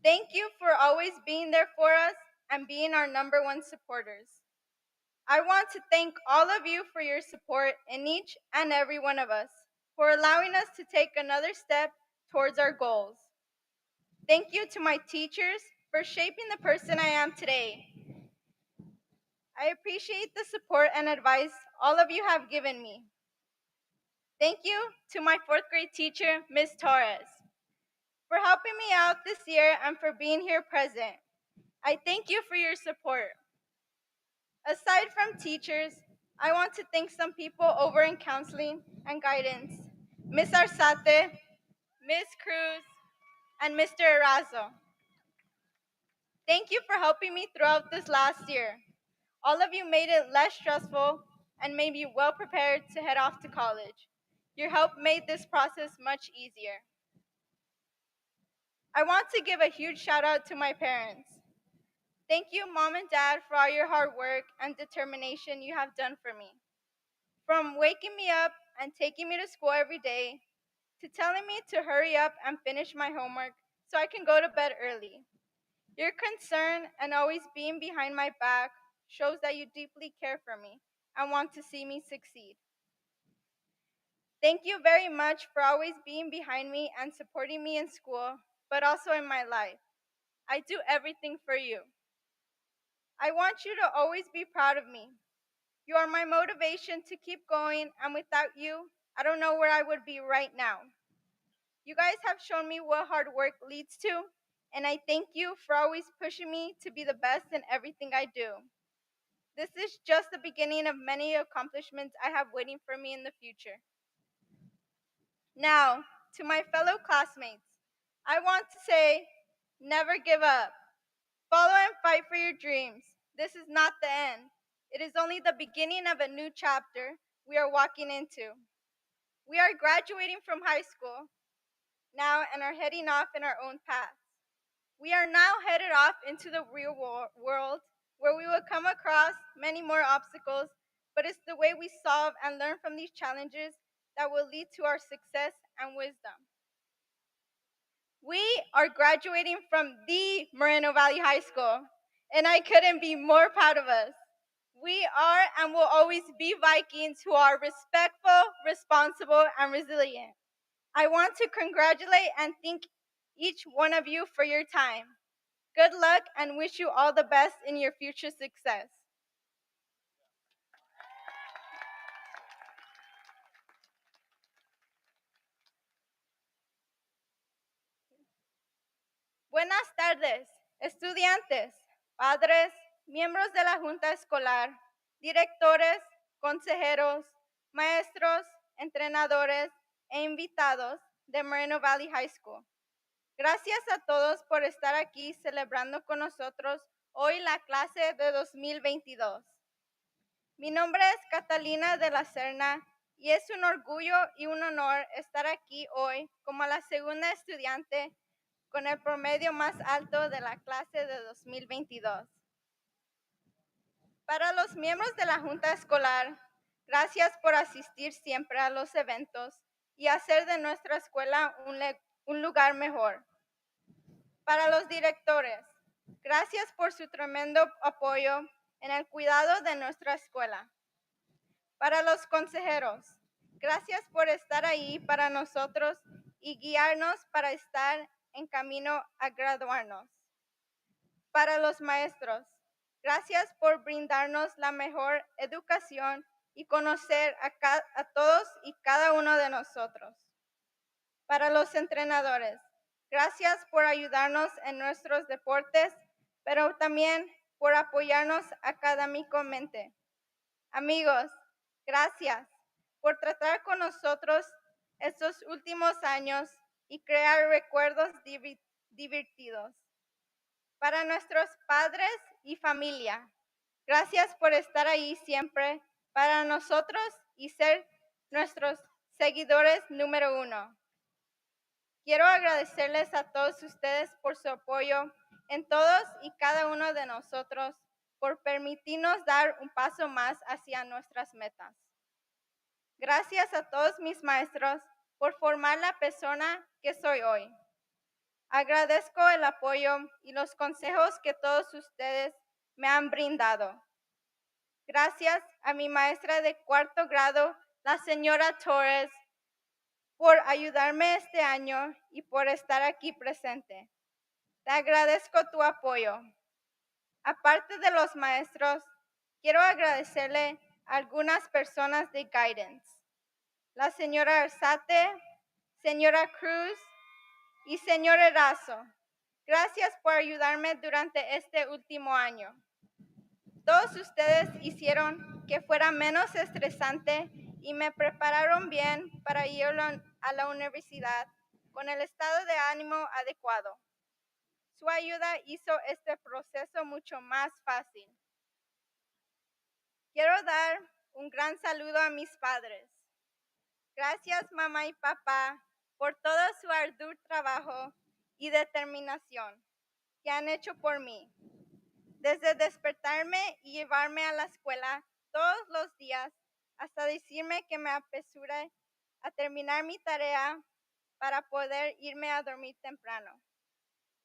thank you for always being there for us and being our #1 supporters. I want to thank all of you for your support in each and every one of us, for allowing us to take another step towards our goals. Thank you to my teachers for shaping the person I am today. I appreciate the support and advice all of you have given me. Thank you to my 4th grade teacher, Ms. Torres, for helping me out this year and for being here present. I thank you for your support. Aside from teachers, I want to thank some people over in counseling and guidance, Ms. Arzate, Ms. Cruz, and Mr. Erazo. Thank you for helping me throughout this last year. All of you made it less stressful and made me well prepared to head off to college. Your help made this process much easier. I want to give a huge shout out to my parents. Thank you, Mom and Dad, for all your hard work and determination you have done for me. From waking me up and taking me to school every day, to telling me to hurry up and finish my homework so I can go to bed early. Your concern and always being behind my back shows that you deeply care for me and want to see me succeed. Thank you very much for always being behind me and supporting me in school, but also in my life. I do everything for you. I want you to always be proud of me. You are my motivation to keep going, and without you, I don't know where I would be right now. You guys have shown me what hard work leads to, and I thank you for always pushing me to be the best in everything I do. This is just the beginning of many accomplishments I have waiting for me in the future. Now, to my fellow classmates, I want to say, never give up. Follow and fight for your dreams. This is not the end. It is only the beginning of a new chapter we are walking into. We are graduating from high school now and are heading off in our own paths. We are now headed off into the real world where we will come across many more obstacles, but it's the way we solve and learn from these challenges that will lead to our success and wisdom. We are graduating from the Moreno Valley High School, and I couldn't be more proud of us. We are and will always be Vikings who are respectful, responsible, and resilient. I want to congratulate and thank each one of you for your time. Good luck and wish you all the best in your future success. Buenas tardes, estudiantes, padres, miembros de la Junta Escolar, directores, consejeros, maestros, entrenadores e invitados de Moreno Valley High School. Gracias a todos por estar aquí celebrando con nosotros hoy la clase de 2022. Mi nombre es Catalina de la Serna y es un orgullo y un honor estar aquí hoy como la segunda estudiante con el promedio más alto de la clase de 2022. Para los miembros de la Junta Escolar, gracias por asistir siempre a los eventos y hacer de nuestra escuela un lugar mejor. Para los directores, gracias por su tremendo apoyo en el cuidado de nuestra escuela. Para los consejeros, gracias por estar ahí para nosotros y guiarnos para estar en camino a graduarnos. Para los maestros, gracias por brindarnos la mejor educación y conocer a todos y cada uno de nosotros. Para los entrenadores, gracias por ayudarnos en nuestros deportes, pero también por apoyarnos académicamente. Amigos, gracias por tratar con nosotros estos últimos años y crear recuerdos divertidos. Para nuestros padres y familia, gracias por estar ahí siempre para nosotros y ser nuestros seguidores número 1. Quiero agradecerles a todos ustedes por su apoyo en todos y cada uno de nosotros, por permitirnos dar un paso más hacia nuestras metas. Gracias a todos mis maestros por formar la persona que soy hoy. Agradezco el apoyo y los consejos que todos ustedes me han brindado. Gracias a mi maestra de 4º grado, la señora Torres, por ayudarme este año y por estar aquí presente. Te agradezco tu apoyo. Aparte de los maestros, quiero agradecerle a algunas personas de Guidance. La señora Arzate, señora Cruz y señor Erazo. Gracias por ayudarme durante este último año. Todos ustedes hicieron que fuera menos estresante y me prepararon bien para ir a la universidad con el estado de ánimo adecuado. Su ayuda hizo este proceso mucho más fácil. Quiero dar un gran saludo a mis padres. Gracias, mamá y papá, por todo su arduo trabajo y determinación que han hecho por mí. Desde despertarme y llevarme a la escuela todos los días hasta decirme que me apresure a terminar mi tarea para poder irme a dormir temprano.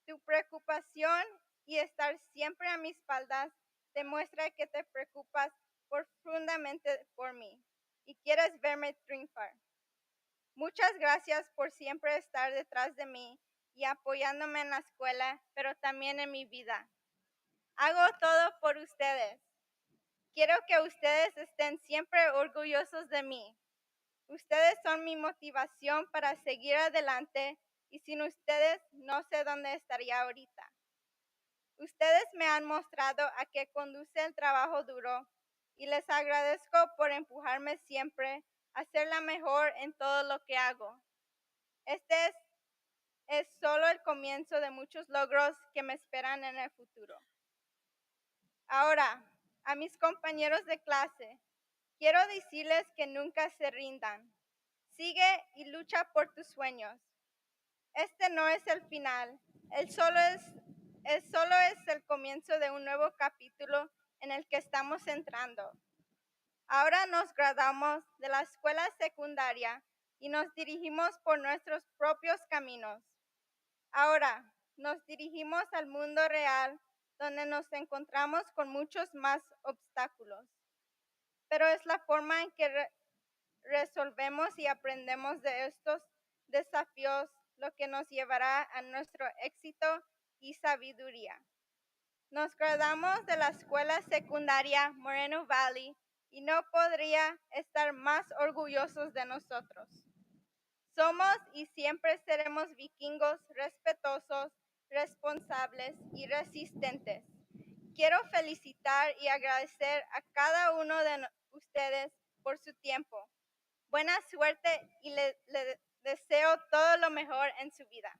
Tu preocupación y estar siempre a mis espaldas demuestra que te preocupas profundamente por mí y quieres verme triunfar. Muchas gracias por siempre estar detrás de mí y apoyándome en la escuela, pero también en mi vida. Hago todo por ustedes. Quiero que ustedes estén siempre orgullosos de mí. Ustedes son mi motivación para seguir adelante y sin ustedes no sé dónde estaría ahorita. Ustedes me han mostrado a qué conduce el trabajo duro y les agradezco por empujarme siempre a ser la mejor en todo lo que hago. Este es solo el comienzo de muchos logros que me esperan en el futuro. Ahora, a mis compañeros de clase, quiero decirles que nunca se rindan. Sigue y lucha por tus sueños. Este no es el final, solo es el comienzo de un nuevo capítulo en el que estamos entrando. Ahora nos graduamos de la escuela secundaria y nos dirigimos por nuestros propios caminos. Ahora nos dirigimos al mundo real, donde nos encontramos con muchos más obstáculos. Pero es la forma en que resolvemos y aprendemos de estos desafíos lo que nos llevará a nuestro éxito y sabiduría. Nos graduamos de la escuela secundaria Moreno Valley y no podría estar más orgullosos de nosotros. Somos y siempre seremos vikingos respetuosos, responsables y resistentes. Quiero felicitar y agradecer a cada uno de ustedes por su tiempo. Buena suerte y le deseo todo lo mejor en su vida.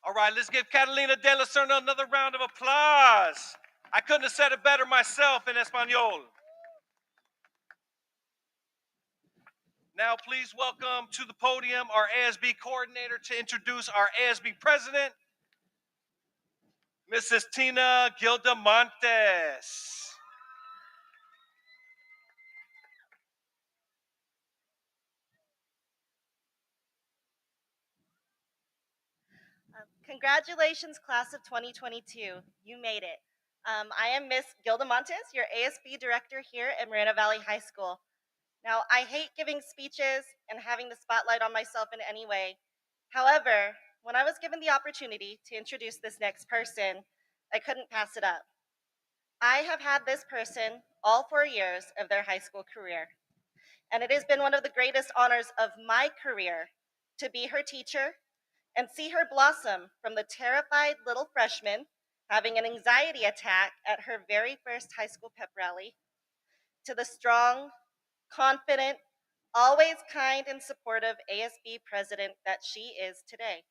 All right, let's give Catalina de la Serna another round of applause. I couldn't have said it better myself in Espanol. Now, please welcome to the podium our ASB coordinator to introduce our ASB president, Mrs. Tina Gildamontes. Congratulations, class of 2022. You made it. I am Miss Gilda Montes, your ASB director here at Moreno Valley High School. Now, I hate giving speeches and having the spotlight on myself in any way. However, when I was given the opportunity to introduce this next person, I couldn't pass it up. I have had this person all 4 years of their high school career, and it has been one of the greatest honors of my career to be her teacher and see her blossom from the terrified little freshman having an anxiety attack at her very first high school pep rally to the strong, confident, always kind and supportive ASB president that she is today.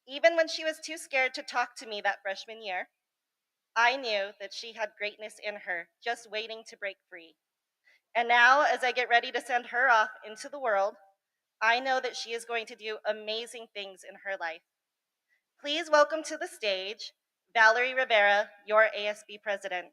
Even when she was too scared to talk to me that freshman year, I knew that she had greatness in her, just waiting to break free. And now, as I get ready to send her off into the world, I know that she is going to do amazing things in her life. Please welcome to the stage, Valerie Rivera, your ASB president.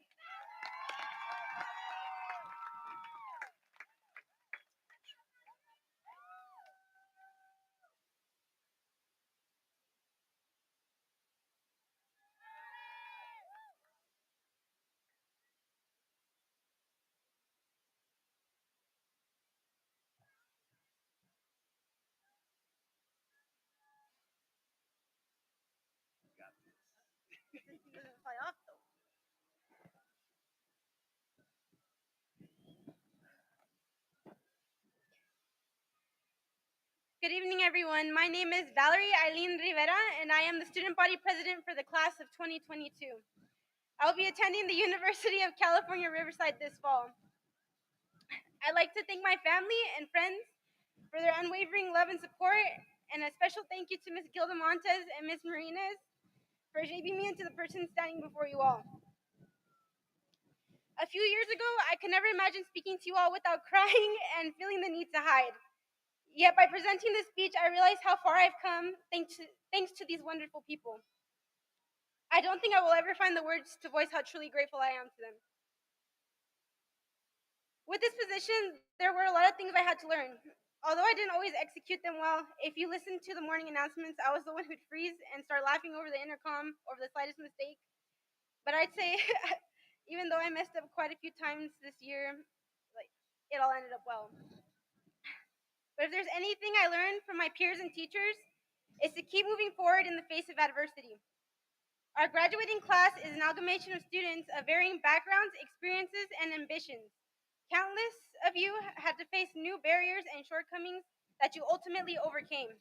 Good evening, everyone. My name is Valerie Eileen Rivera, and I am the student body president for the class of 2022. I will be attending the University of California, Riverside this fall. I'd like to thank my family and friends for their unwavering love and support, and a special thank you to Ms. Gilda Montes and Ms. Marinas for shaping me into the person standing before you all. A few years ago, I could never imagine speaking to you all without crying and feeling the need to hide. Yet by presenting this speech, I realized how far I've come thanks to these wonderful people. I don't think I will ever find the words to voice how truly grateful I am to them. With this position, there were a lot of things I had to learn. Although I didn't always execute them well, if you listened to the morning announcements, I was the one who'd freeze and start laughing over the intercom over the slightest mistake. But I'd say, even though I messed up quite a few times this year, it all ended up well. But if there's anything I learned from my peers and teachers, it's to keep moving forward in the face of adversity. Our graduating class is an amalgamation of students of varying backgrounds, experiences, and ambitions. Countless of you had to face new barriers and shortcomings that you ultimately overcame.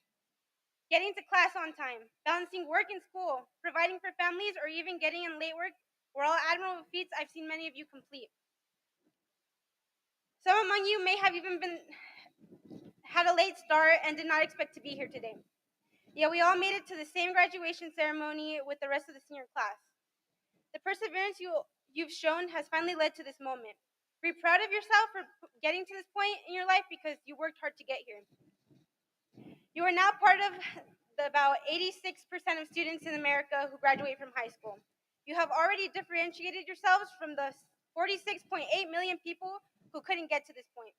Getting to class on time, balancing work and school, providing for families, or even getting in late work were all admirable feats I've seen many of you complete. Some among you may have even had a late start and did not expect to be here today. Yet we all made it to the same graduation ceremony with the rest of the senior class. The perseverance you've shown has finally led to this moment. Be proud of yourself for getting to this point in your life because you worked hard to get here. You are now part of the about 86% of students in America who graduate from high school. You have already differentiated yourselves from the 46.8 million people who couldn't get to this point.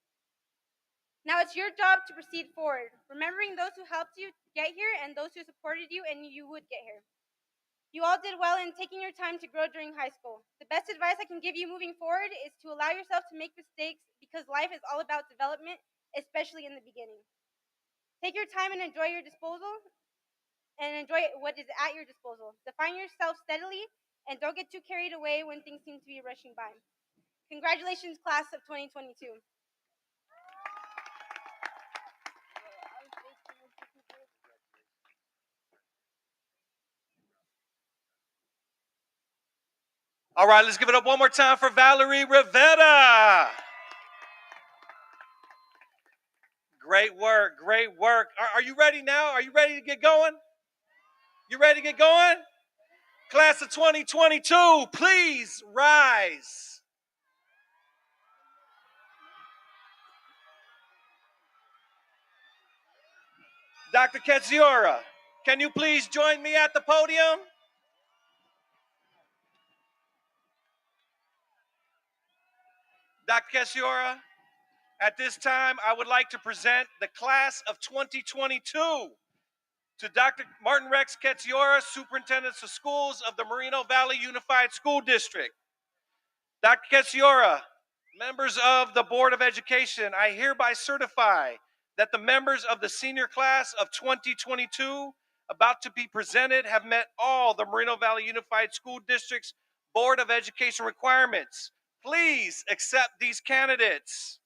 Now it's your job to proceed forward, remembering those who helped you get here and those who supported you and you would get here. You all did well in taking your time to grow during high school. The best advice I can give you moving forward is to allow yourself to make mistakes because life is all about development, especially in the beginning. Take your time and enjoy your disposal and enjoy what is at your disposal. Define yourself steadily and don't get too carried away when things seem to be rushing by. Congratulations, class of 2022. All right, let's give it up one more time for Valerie Rivera. Great work, great work. Are you ready now? Are you ready to get going? You ready to get going? Class of 2022, please rise. Dr. Ketziora, can you please join me at the podium? Dr. Ketziora, at this time, I would like to present the class of 2022 to Dr. Martin Rex Ketziora, Superintendent of Schools of the Moreno Valley Unified School District. Dr. Ketziora, members of the Board of Education, I hereby certify that the members of the senior class of 2022 about to be presented have met all the Moreno Valley Unified School District's Board of Education requirements. Please accept these candidates.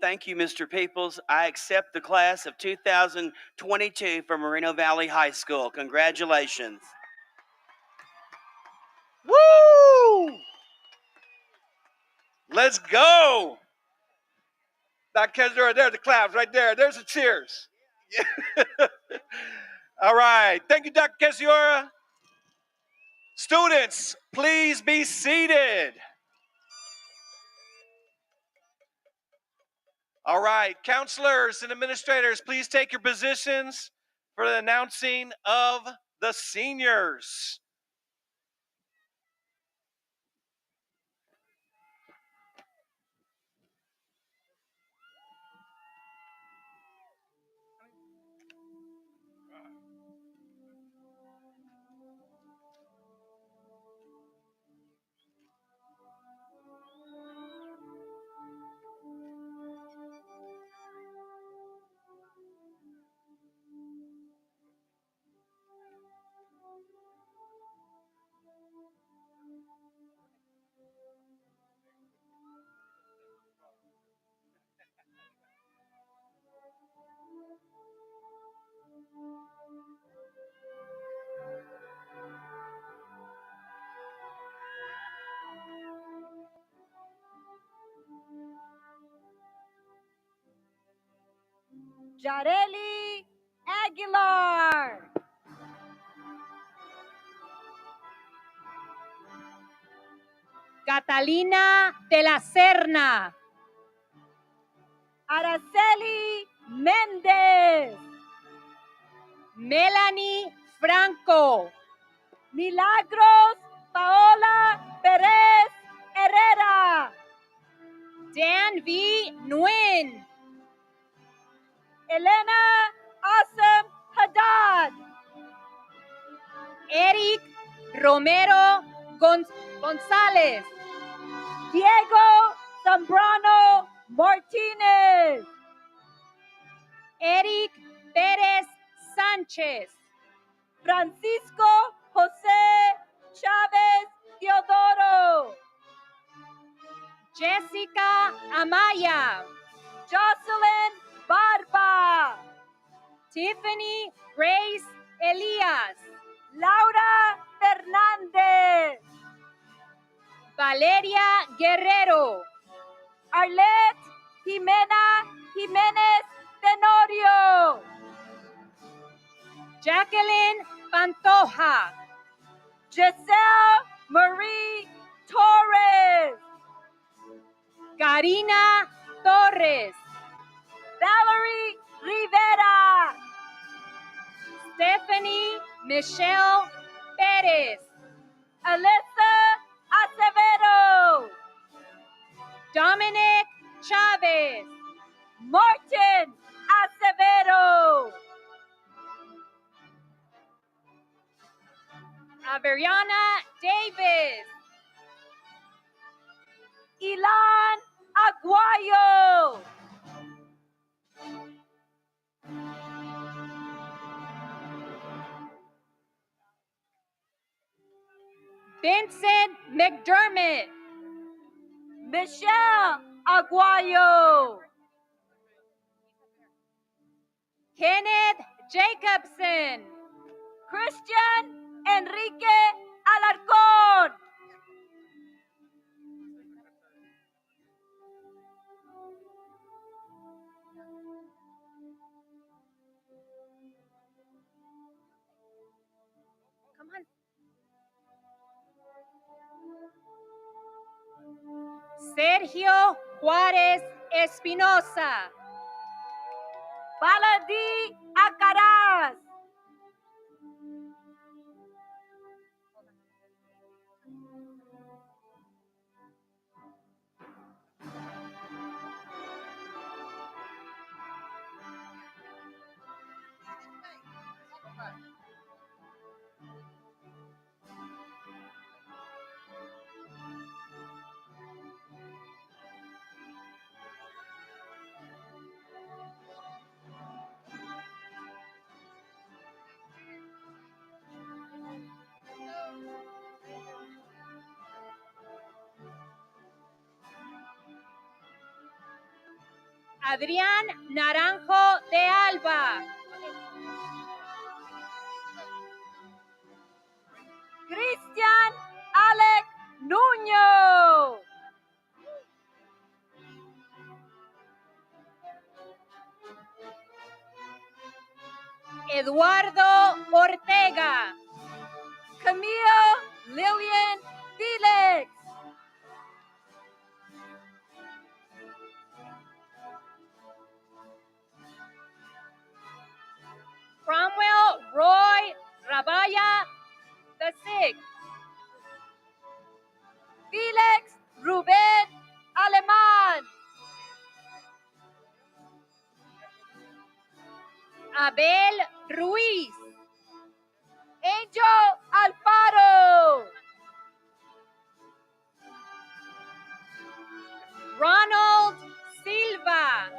Thank you, Mr. Peoples. I accept the class of 2022 from Moreno Valley High School. Congratulations. Woo! Let's go. Dr. Ketziora, there's the claps right there. There's the cheers. All right. Thank you, Dr. Ketziora. Students, please be seated. All right. Counselors and administrators, please take your positions for the announcing of the seniors. Jareli Aguilar. Catalina de la Serna. Araceli Méndez. Melanie Franco. Milagros Paola Pérez Herrera. Dan V. Nguyen. Elena Asem Haddad. Eric Romero González. Diego Zambrano Martinez. Eric Pérez Sánchez. Francisco José Chávez Teodoro. Jessica Amaya. Jocelyn Barba. Tiffany Grace Elias. Laura Fernández. Valeria Guerrero. Arlette Jimena Jiménez Tenorio. Jacqueline Pantoja. Giselle Marie Torres. Karina Torres. Valerie Rivera. Stephanie Michelle Perez. Alyssa Acevedo. Dominic Chavez. Martin Acevedo. Averiana Davis. Ilan Aguayo. Vincent McDermott. Michelle Aguayo. Kenneth Jacobson. Christian Enrique Alarcón. Come on. Sergio Juárez Espinosa. Baladi Acaraz. Adrián Naranjo de Alba. Cristian Alec Nuño. Eduardo Ortega. Camille Lillian Felix. Cromwell Roy Rabaya VI. Felix Rubén Alemán. Abel Ruiz. Angel Alfaro. Ronald Silva.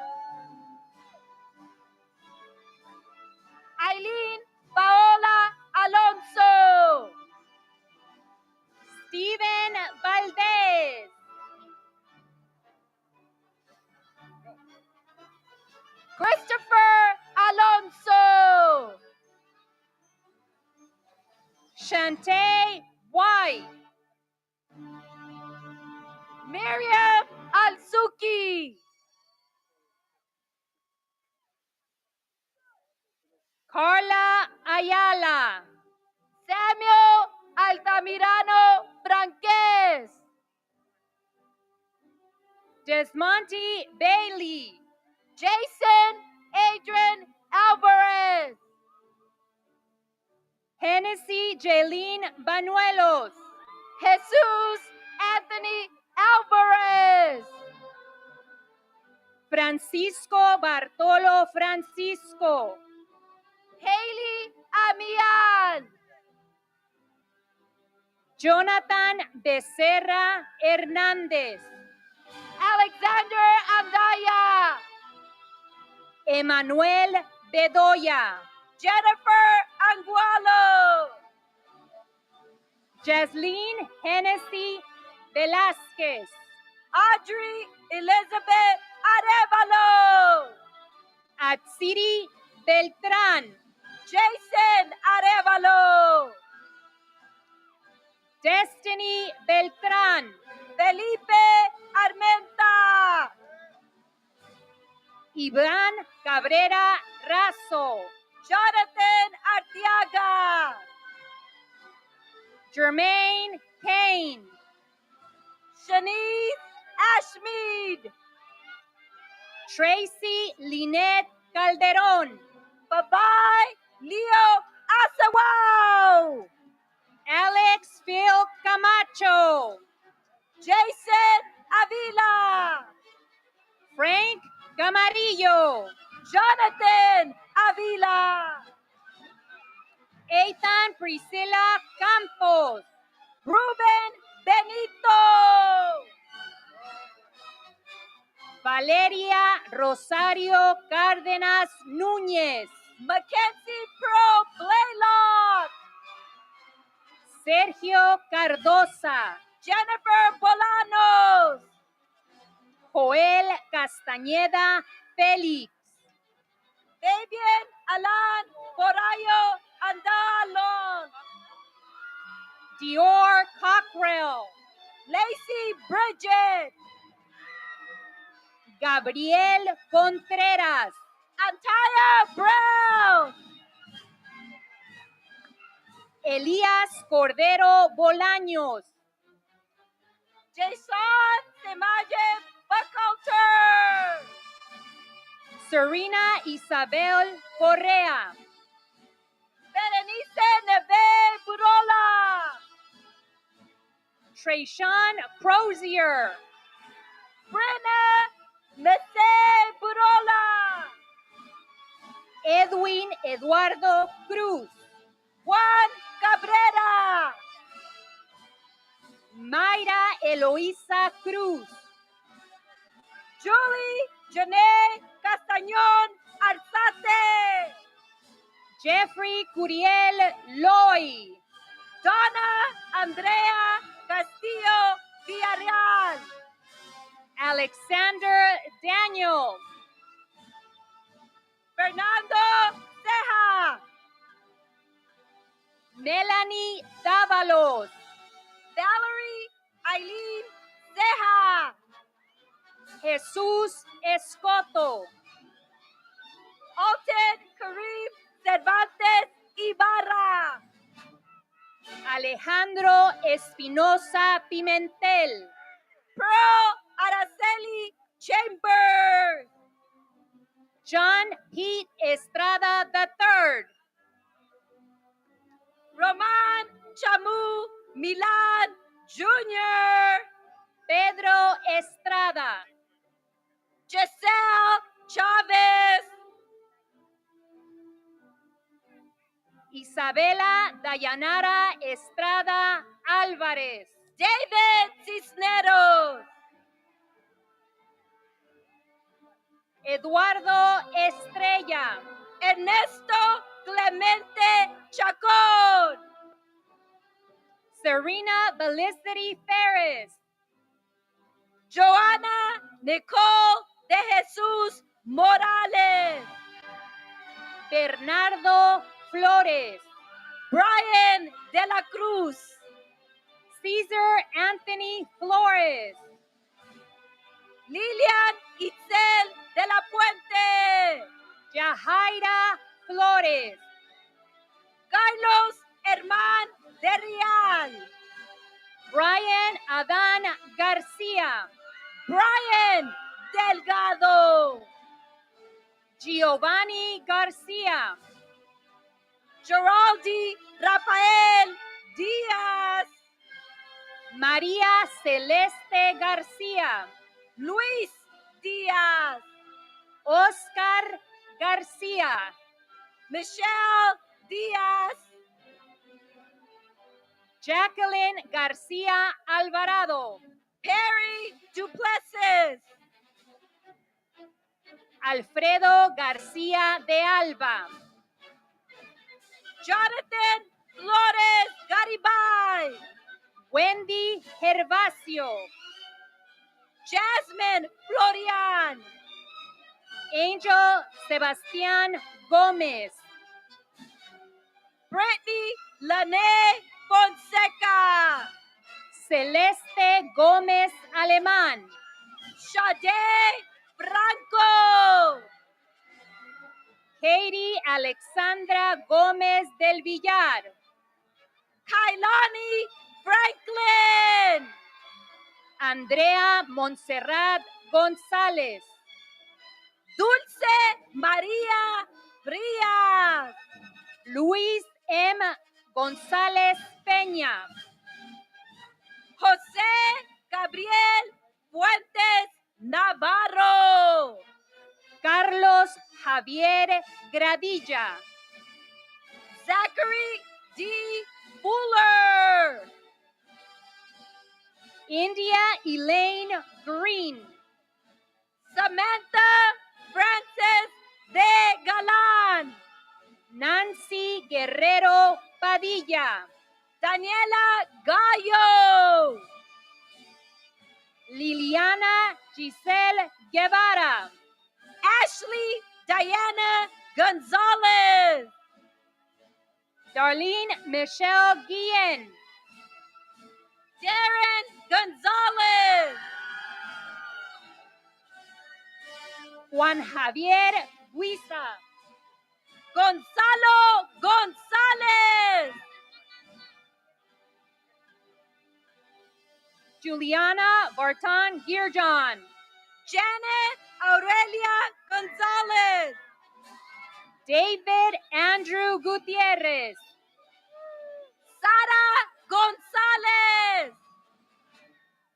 Eileen Paola Alonso. Steven Valdez. Christopher Alonso. Shantae White. Miriam Alsuki. Carla Ayala. Samuel Altamirano Franquez. Desmonte Bailey. Jason Adrian Alvarez. Hennessy Jaylene Banuelos. Jesus Anthony Alvarez. Francisco Bartolo Francisco. Haley Amian. Jonathan Becerra Hernández. Alexander Andaya. Emanuel Bedoya. Jennifer Angualo. Jasleen Hennessy Velázquez. Audrey Elizabeth Arevalo. Atsiri Beltrán. Jason Arevalo. Destiny Beltrán. Felipe Armenta. Iván Cabrera Razo. Jonathan Artiaga. Jermaine Kane. Shanice Ashmead. Tracy Lynette Calderon. Bye-bye, Leo Asawao. Alex Phil Camacho. Jason Avila. Frank Camarillo. Jonathan Avila. Ethan and Priscilla Campos. Ruben Benito. Valeria Rosario Cárdenas Núñez. Mackenzie Pro Blaylock. Sergio Cardosa. Jennifer Bolanos. Joel Castañeda Félix. Fabian Alan Borayo Andalon. Dior Cockrell. Lacey Bridget. Gabriel Contreras. Antaya Brown. Elías Cordero Bolaños. Jason Semaye Buchalter. Serena Isabel Correa. Berenice Neve Burola. Trayshawn Crozier. Brenna Mese Burola. Edwin Eduardo Cruz. Juan Cabrera. Mayra Eloísa Cruz. Julie Janae Castañón Arzate. Jeffrey Curiel Loy. Donna Andrea Castillo Villarreal. Alexander Daniel. Fernando Ceja. Melanie Dávalos. Valerie Aileen Ceja. Jesús Escoto. Alton Karim Cervantes Ibarra. Alejandro Espinosa Pimentel. Pearl Araceli Chambers. John Pete Estrada III. Roman Chamu Milan Jr. Pedro Estrada. Giselle Chavez. Isabela Dayanara Estrada Álvarez. David Cisneros. Eduardo Estrella. Ernesto Clemente Chacón. Serena Felicity Ferris. Joana Nicole de Jesús Morales. Bernardo Flores. Brian de la Cruz. Cesar Anthony Flores. Lilian Itzel de la Puente. Yahaira Flores. Carlos Herman de Rial. Brian Adán García. Brian Delgado. Giovanni García. Geraldi Rafael Díaz. María Celeste García. Luis Díaz. Oscar García. Michelle Díaz. Jacqueline García Alvarado. Perry Duplessis. Alfredo García de Alba. Jonathan Flores Garibay. Wendy Gervasio. Jasmine Florian. Angel Sebastián Gómez. Brittany Lane Fonseca. Celeste Gómez Alemán. Shade Franco. Katie Alexandra Gómez del Villar. Kailani Franklin. Andrea Montserrat González. Dulce María Frías. Luis M. González Peña. José Gabriel Fuentes Navarro. Carlos Javier Gradilla. Zachary D. Fuller. India Elaine Green. Samantha Frances de Galan. Nancy Guerrero Padilla. Daniela Gallo. Liliana Giselle Guevara. Ashley Diana Gonzalez. Darlene Michelle Guillen. Darren Gonzalez. Juan Javier Huiza. Gonzalo Gonzalez. Juliana Barton Girjan. Janet Aurelia Gonzalez. David Andrew Gutierrez. Sara Gonzalez.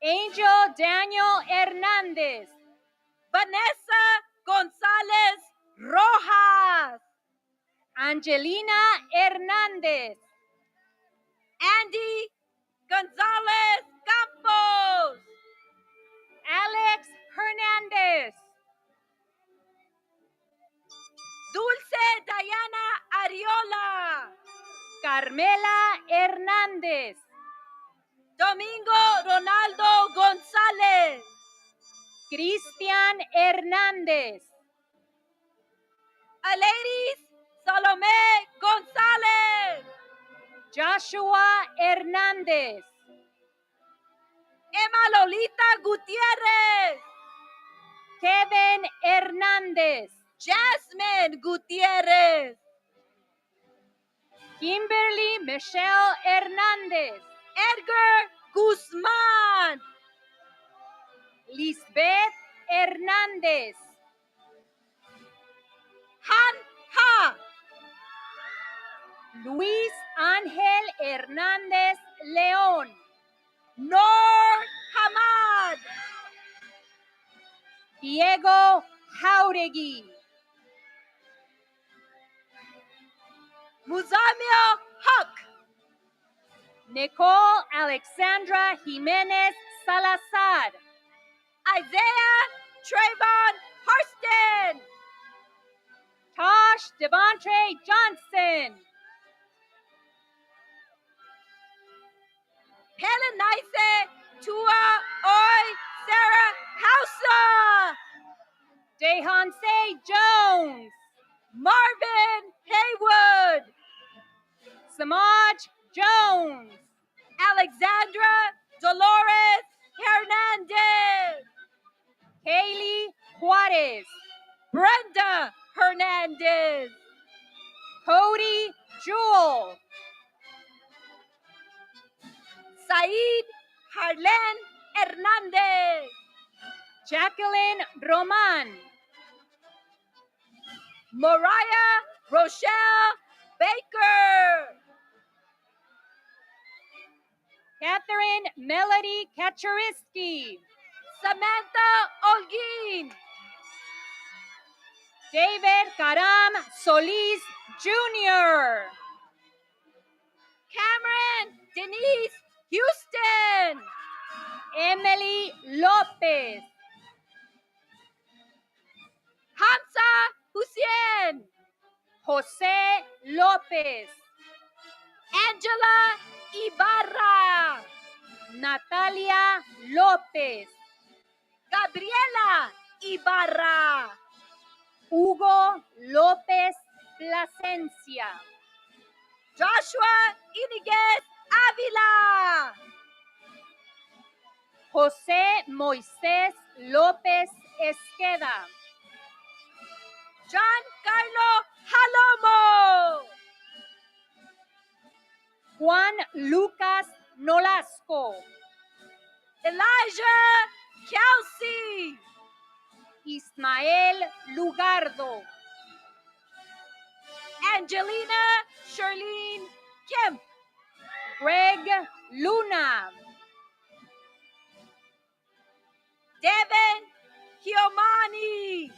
Angel Daniel Hernandez. Vanessa Gonzalez Rojas. Angelina Hernandez. Andy Gonzalez Campos. Alex Hernandez. Dulce Diana Ariola. Carmela Hernández. Domingo Ronaldo González. Cristian Hernández. Alairis Salomé González. Joshua Hernández. Emma Lolita Gutiérrez. Kevin Hernández. Jasmine Gutiérrez. Kimberly Michelle Hernández. Edgar Guzmán. Lisbeth Hernández. Han Ha. Luis Ángel Hernández León. Nor Hamad. Diego Jauregui. Muzamil Huck. Nicole Alexandra Jimenez Salazar. Isaiah Trayvon Harston. Tosh Devontre Johnson. Pelenice Tua Oi Sarah Hausa. Dehanse Jones. Marvin Haywood. Samaj Jones. Alexandra Dolores Hernandez. Kaylee Juarez. Brenda Hernandez. Cody Jewell. Said Harlen Hernandez. Jacqueline Roman. Mariah Rochelle Baker. Catherine Melody Kaczoriski. Samantha Olguin. David Karam Solis Jr. Cameron Denise Houston. Emily Lopez. Hamza Hussein. Jose Lopez. Angela Ibarra. Natalia López. Gabriela Ibarra. Hugo López Plasencia. Joshua Iniguez Ávila. José Moisés López Esqueda. John Carlo Jalomo. Juan Lucas Nolasco. Elijah Kelsey. Ismael Lugardo. Angelina Charlene Kemp. Greg Luna. Devin Kiomani.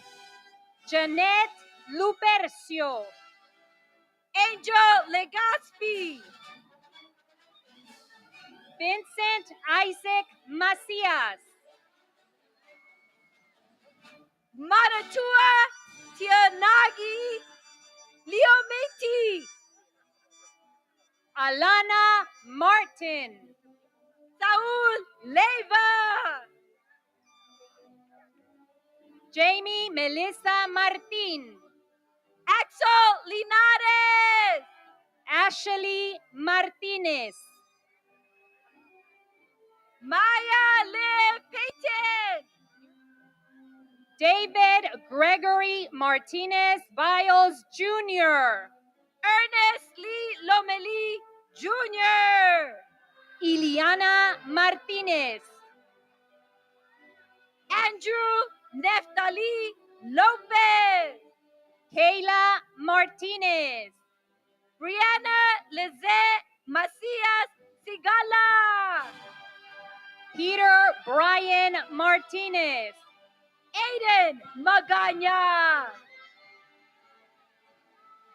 Jeanette Lupercio. Angel Legaspi. Vincent Isaac Macias. Maratua Tianagi Leomiti. Alana Martin. Saul Leiva. Jamie Melissa Martin. Axel Linares. Ashley Martinez. Maya Liv Payton. David Gregory Martinez Biles Jr. Ernest Lee Lomeli Jr. Iliana Martinez. Andrew Neftali Lopez. Kayla Martinez. Brianna Lizette Macias Sigala. Peter Brian Martinez. Aiden Magana.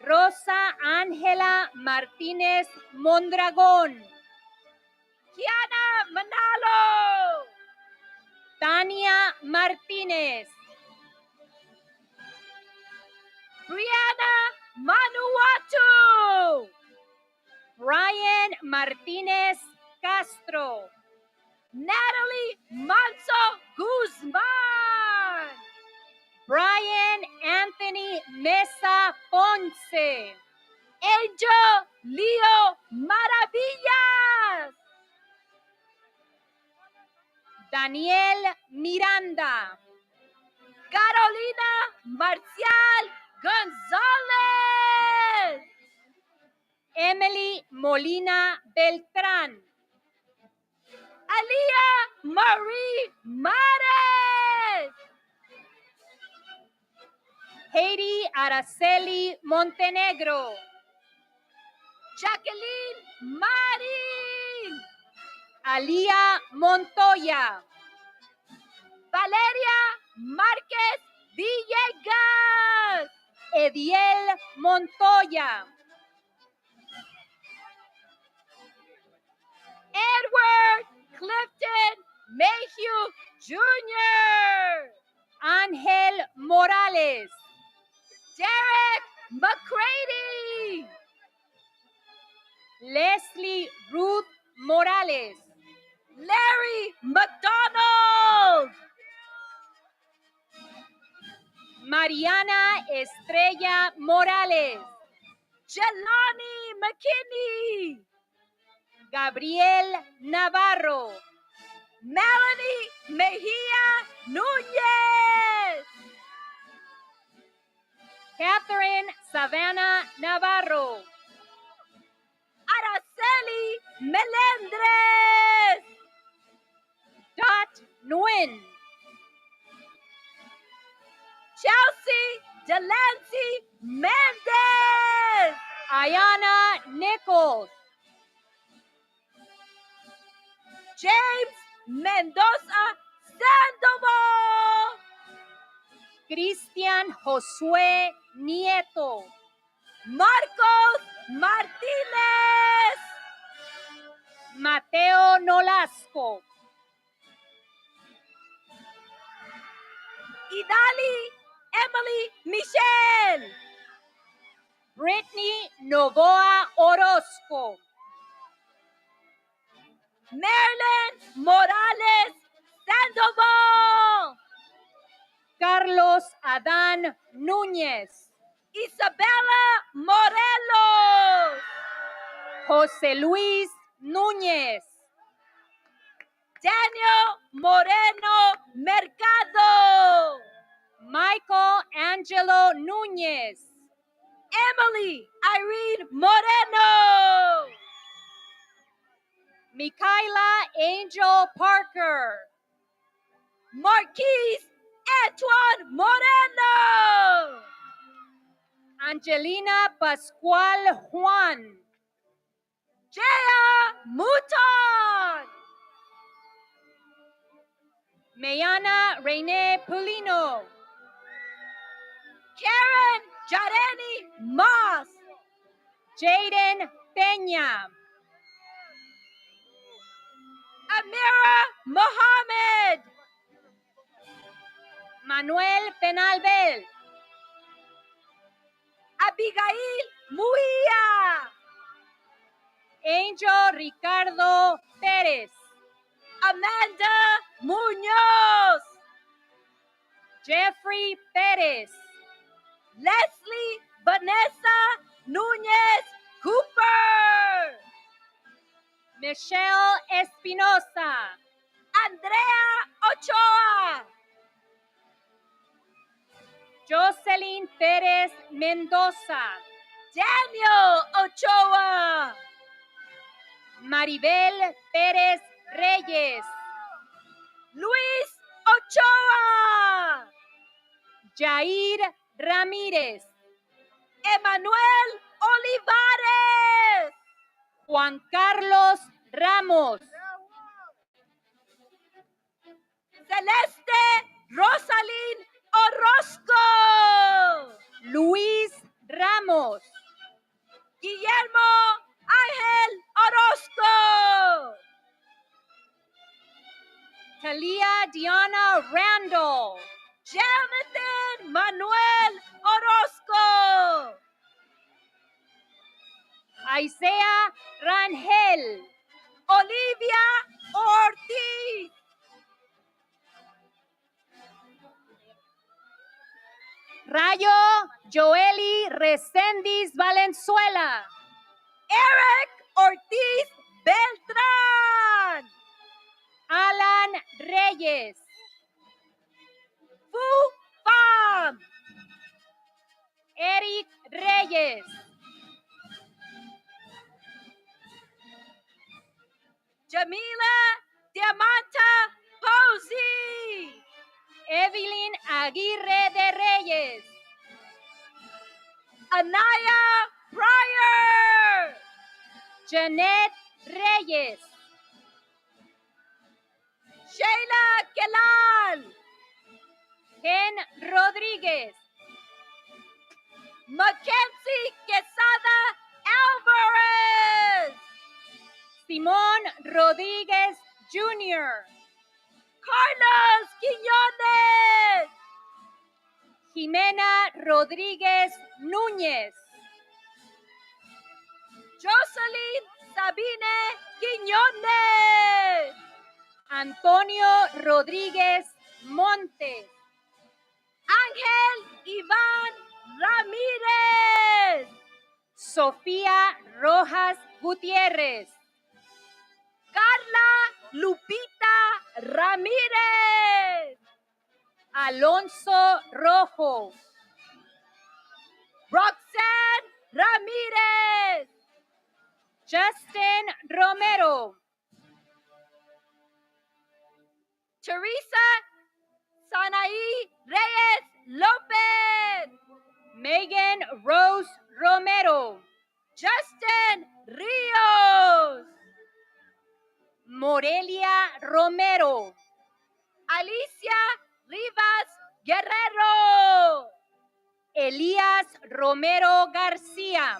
Rosa Ángela Martínez Mondragón. Kiana Manalo. Tania Martínez. Brianna Manuatu. Brian Martínez Castro. Natalie Manso Guzman. Brian Anthony Mesa Ponce. Angel Leo Maravillas. Daniel Miranda. Carolina Marcial González. Emily Molina Beltrán. Alia Marie Mares. Heidi Araceli Montenegro. Jacqueline Marin. Alia Montoya. Valeria Márquez Villegas. Ediel Montoya. Edward Clifton Mayhew Jr. Ángel Morales. Derek McCready. Leslie Ruth Morales. Larry McDonald. Mariana Estrella Morales. Jelani McKinney. Gabriel Navarro. Melanie Mejia Núñez. Catherine Savannah Navarro. Araceli Melendres. Dot Nguyen. Chelsea Delancey Mendez. Ayana Nichols. James Mendoza Sandoval. Cristian Josué Nieto. Marcos Martínez. Mateo Nolasco. Idali Emily Michelle. Brittany Novoa Orozco. Marilyn Morales Sandoval. Carlos Adán Núñez. Isabela Morelos. José Luis Núñez. Daniel Moreno Mercado. Michael Angelo Núñez. Emily Irene Moreno. Michaela Angel Parker. Marquise Antoine Moreno. Angelina Pascual Juan. Jaya Mouton. Mayana Rene Pulino. Karen Jareni Moss. Jaden Peña. Amira Mohammed. Manuel Penalbel. Abigail Muia. Angel Ricardo Pérez. Amanda Muñoz. Jeffrey Pérez. Leslie Vanessa Núñez Cooper. Michelle Espinosa. Andrea Ochoa. Jocelyn Pérez Mendoza. Daniel Ochoa. Maribel Pérez Reyes. Luis Ochoa. Jair Ramírez. Emmanuel Olivares. Juan Carlos Ramos. Celeste Rosalín Orozco. Luis Ramos. Guillermo Ángel Orozco. Talia Diana Randall. Jonathan Manuel Orozco. Isaiah Rangel. Olivia Ortiz. Rayo Joeli Reséndiz Valenzuela. Eric Ortiz Beltrán. Alan Reyes. Fu Pham. Eric Reyes. Jamila Diamanta Posey. Evelyn Aguirre de Reyes. Anaya Pryor. Janet Reyes. Sheila Kelal. Ken Rodríguez. Mackenzie Quesada Alvarez. Simón Rodríguez Jr. Carlos Quiñones. Jimena Rodríguez Núñez. Jocelyn Sabine Quiñones. Antonio Rodríguez Montes. Ángel Iván Ramírez. Sofía Rojas Gutiérrez. Carla Lupita Ramírez. Alonso Rojo. Roxanne Ramírez. Justin Romero. Teresa Sanaí Reyes López. Megan Rose Romero. Justin Ríos. Morelia Romero. Alicia Rivas Guerrero. Elías Romero García.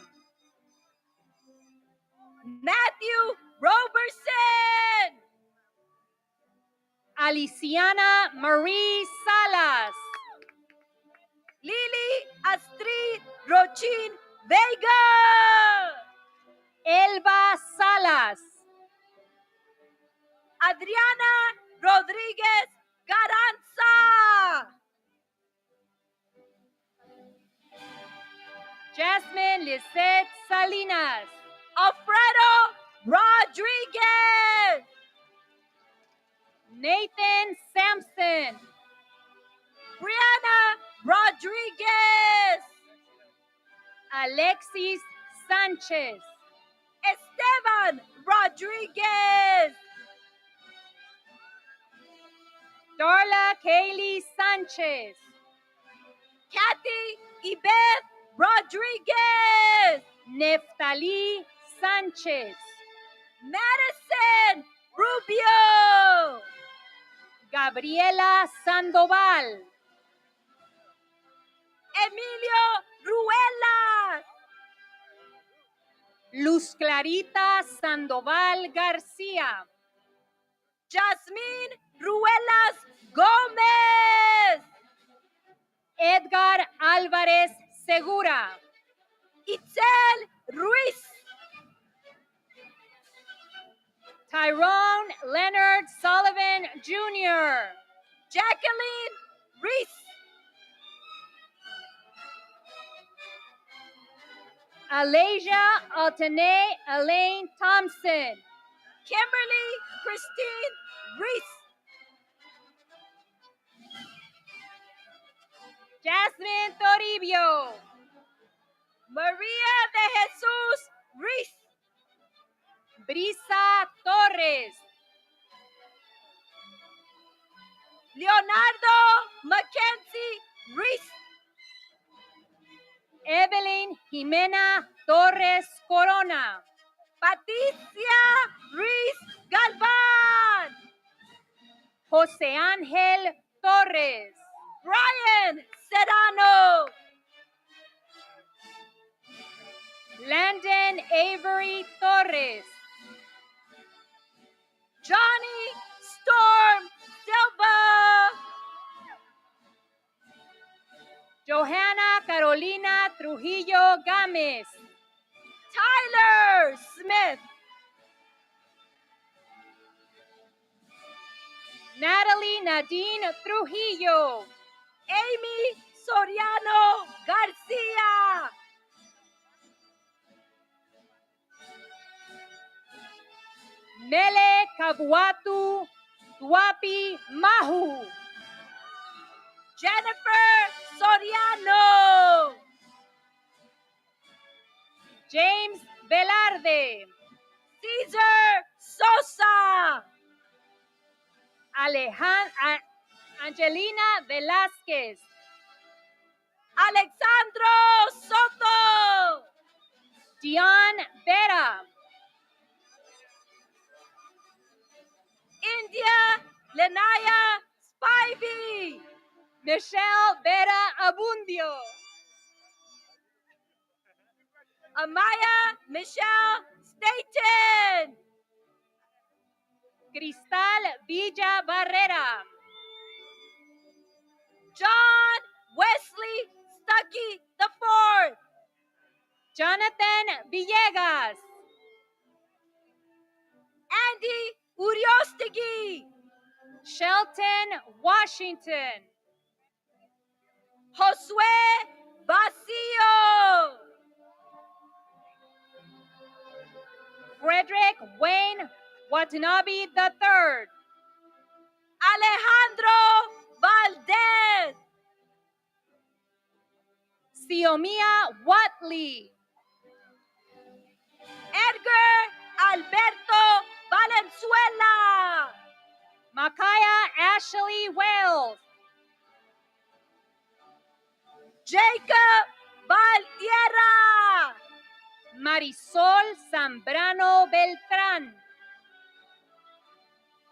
Matthew Robertson. Aliciana Marie Salas. Lily Astrid Rochin Vega. Elba Salas. Adriana Rodríguez Garanza. Jasmine Lisette Salinas. Alfredo Rodriguez. Nathan Sampson. Brianna Rodriguez. Alexis Sanchez. Esteban Rodriguez. Darla Kaylee Sanchez. Kathy Ibeth Rodriguez. Neftali Sanchez. Madison Rubio. Gabriela Sandoval. Emilio Ruelas. Luz Clarita Sandoval García. Jasmine Ruelas Gómez. Edgar Álvarez Segura. Itzel Ruiz. Tyrone Leonard Sullivan Jr. Jacqueline Reese. Alasia Altane Elaine Thompson. Kimberly Christine Reese. Jasmine Toribio. Maria de Jesus Reese. Brisa Torres. Leonardo Mackenzie Reese. Evelyn Jimena Torres Corona. Patricia Reese Galvan. José Ángel Torres. Brian Serrano. Landon Avery Torres. Johnny Storm Silva. Johanna Carolina Trujillo Gámez. Tyler Smith. Natalie Nadine Trujillo. Amy Soriano Garcia. Mele Kabuatu Tuapi Mahu. Jennifer Soriano. James Velarde. Cesar Sosa. Angelina Velázquez. Alexandro Soto. Dion Vera. India Lenaya Spivey. Michelle Vera Abundio. Amaya Michelle Staten. Cristal Villa Barrera. John Wesley Stuckey IV. Jonathan Villegas. Andy Uriostegui. Shelton Washington. Josue Vacío. Frederick Wayne Watanabe III. Alejandro Valdez. Xiomia Watley. Edgar Alberto Valenzuela. Makaya Ashley Wells. Jacob Valtierra. Marisol Zambrano Beltrán.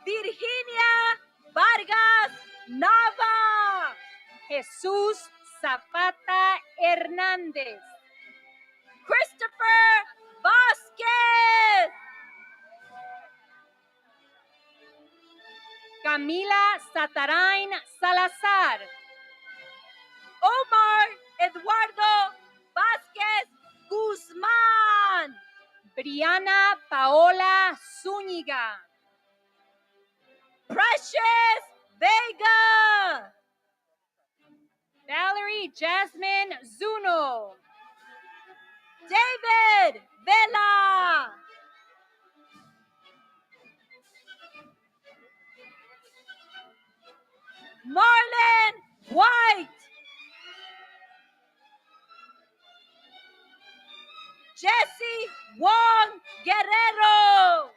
Virginia Vargas Nava. Jesús Zapata Hernández. Christopher Vasquez. Camila Satarain Salazar. Omar Eduardo Vázquez Guzmán. Briana Paola Zúñiga. Precious Vega. Valerie Jasmine Zuno. David Vela. Marlon White. Jesse Wong Guerrero.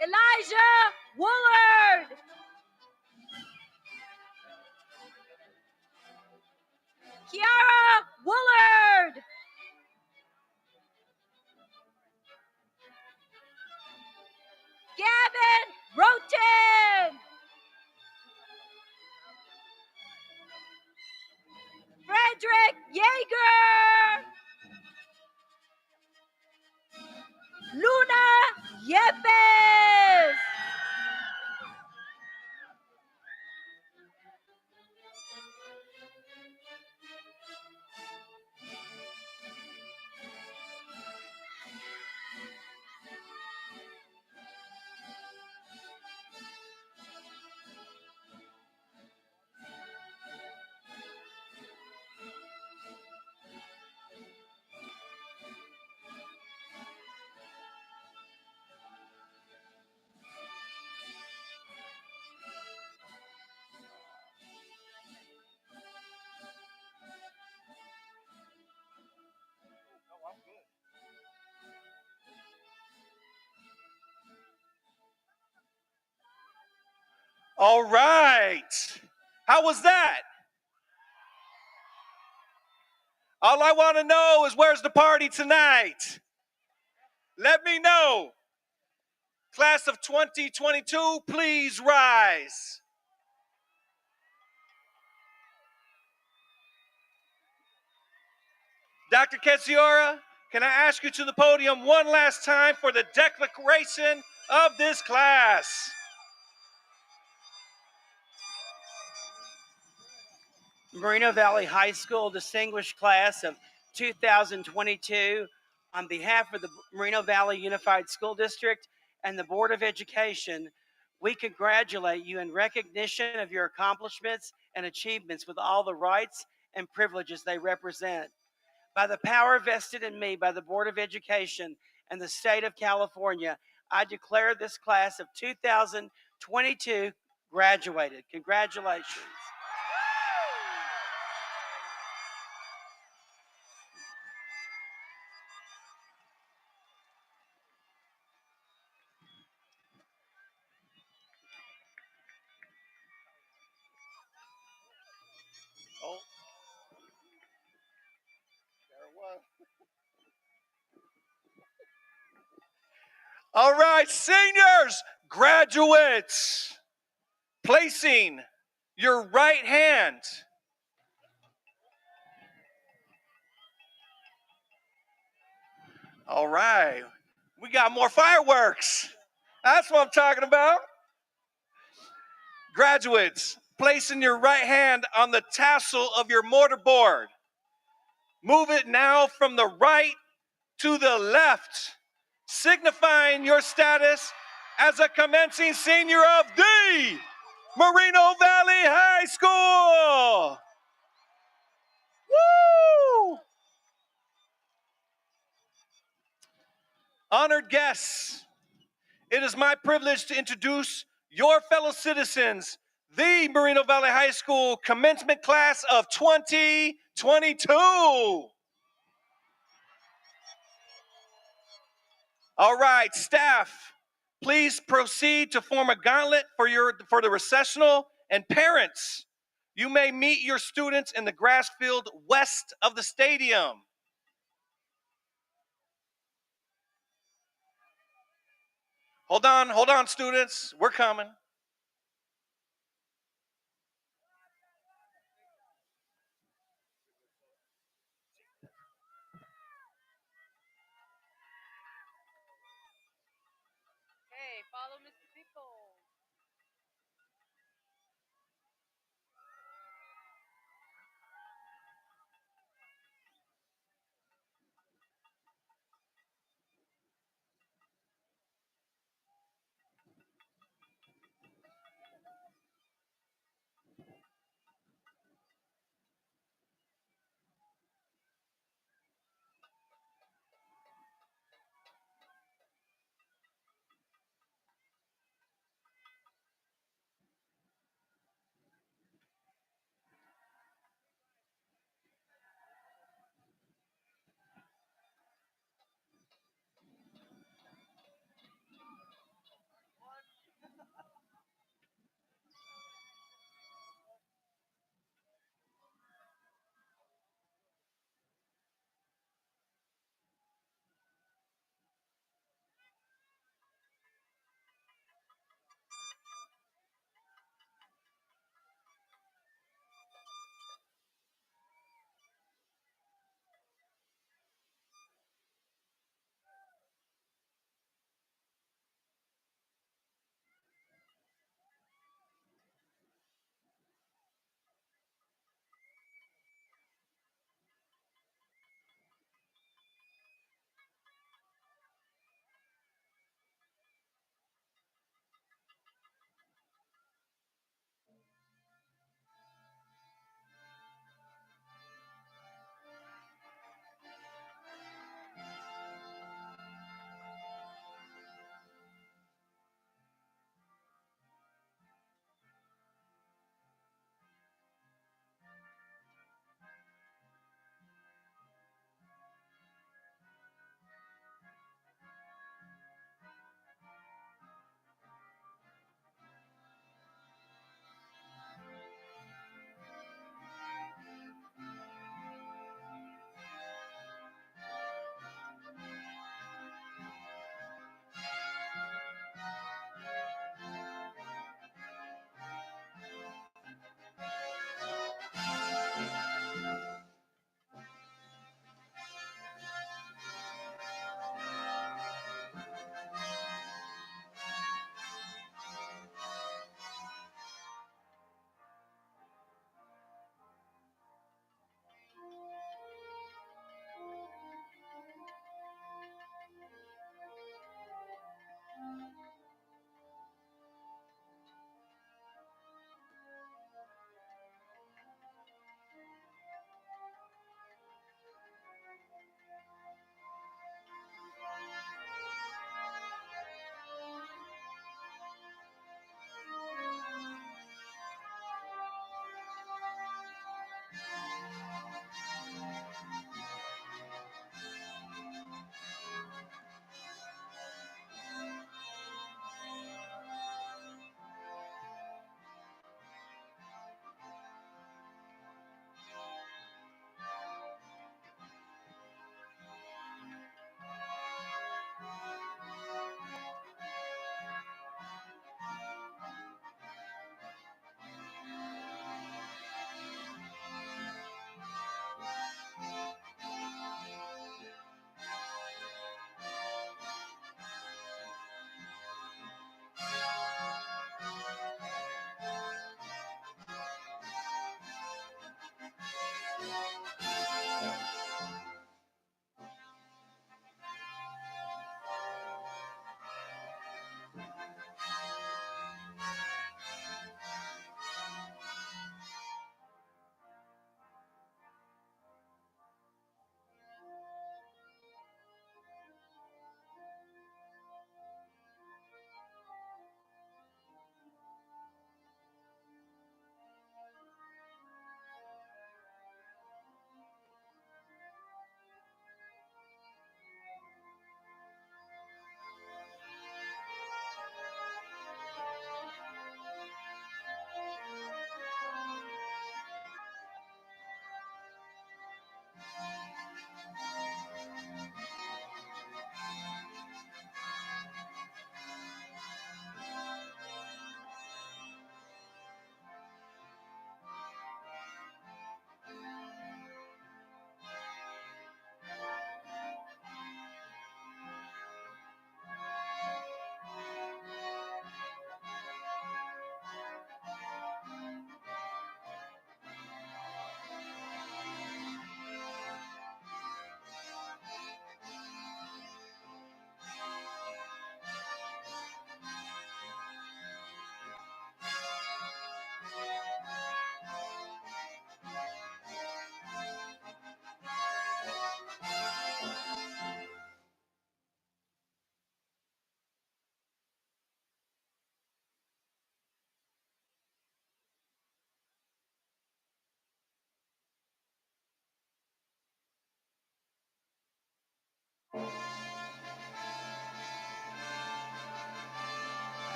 Elijah Woolard. Kiara Woolard. Gavin Roten. Frederick Yeager. Luna Yepes. All right. How was that? All I want to know is where's the party tonight? Let me know. Class of 2022, please rise. Dr. Ketziora, can I ask you to the podium one last time for the declaration of this class? Moreno Valley High School Distinguished Class of 2022, on behalf of the Moreno Valley Unified School District and the Board of Education, we congratulate you in recognition of your accomplishments and achievements with all the rights and privileges they represent. By the power vested in me by the Board of Education and the state of California, I declare this class of 2022 graduated. Congratulations. Oh, there it was. All right, seniors, graduates, placing your right hand. All right, we got more fireworks. That's what I'm talking about. Graduates, placing your right hand on the tassel of your mortarboard. Move it now from the right to the left, signifying your status as a commencing senior of the Moreno Valley High School. Woo! Honored guests, it is my privilege to introduce your fellow citizens, the Moreno Valley High School commencement class of 2022. All right, staff, please proceed to form a gauntlet for the recessional, and parents, you may meet your students in the grass field west of the stadium. Hold on, students, we're coming. Hey, follow Mr. People.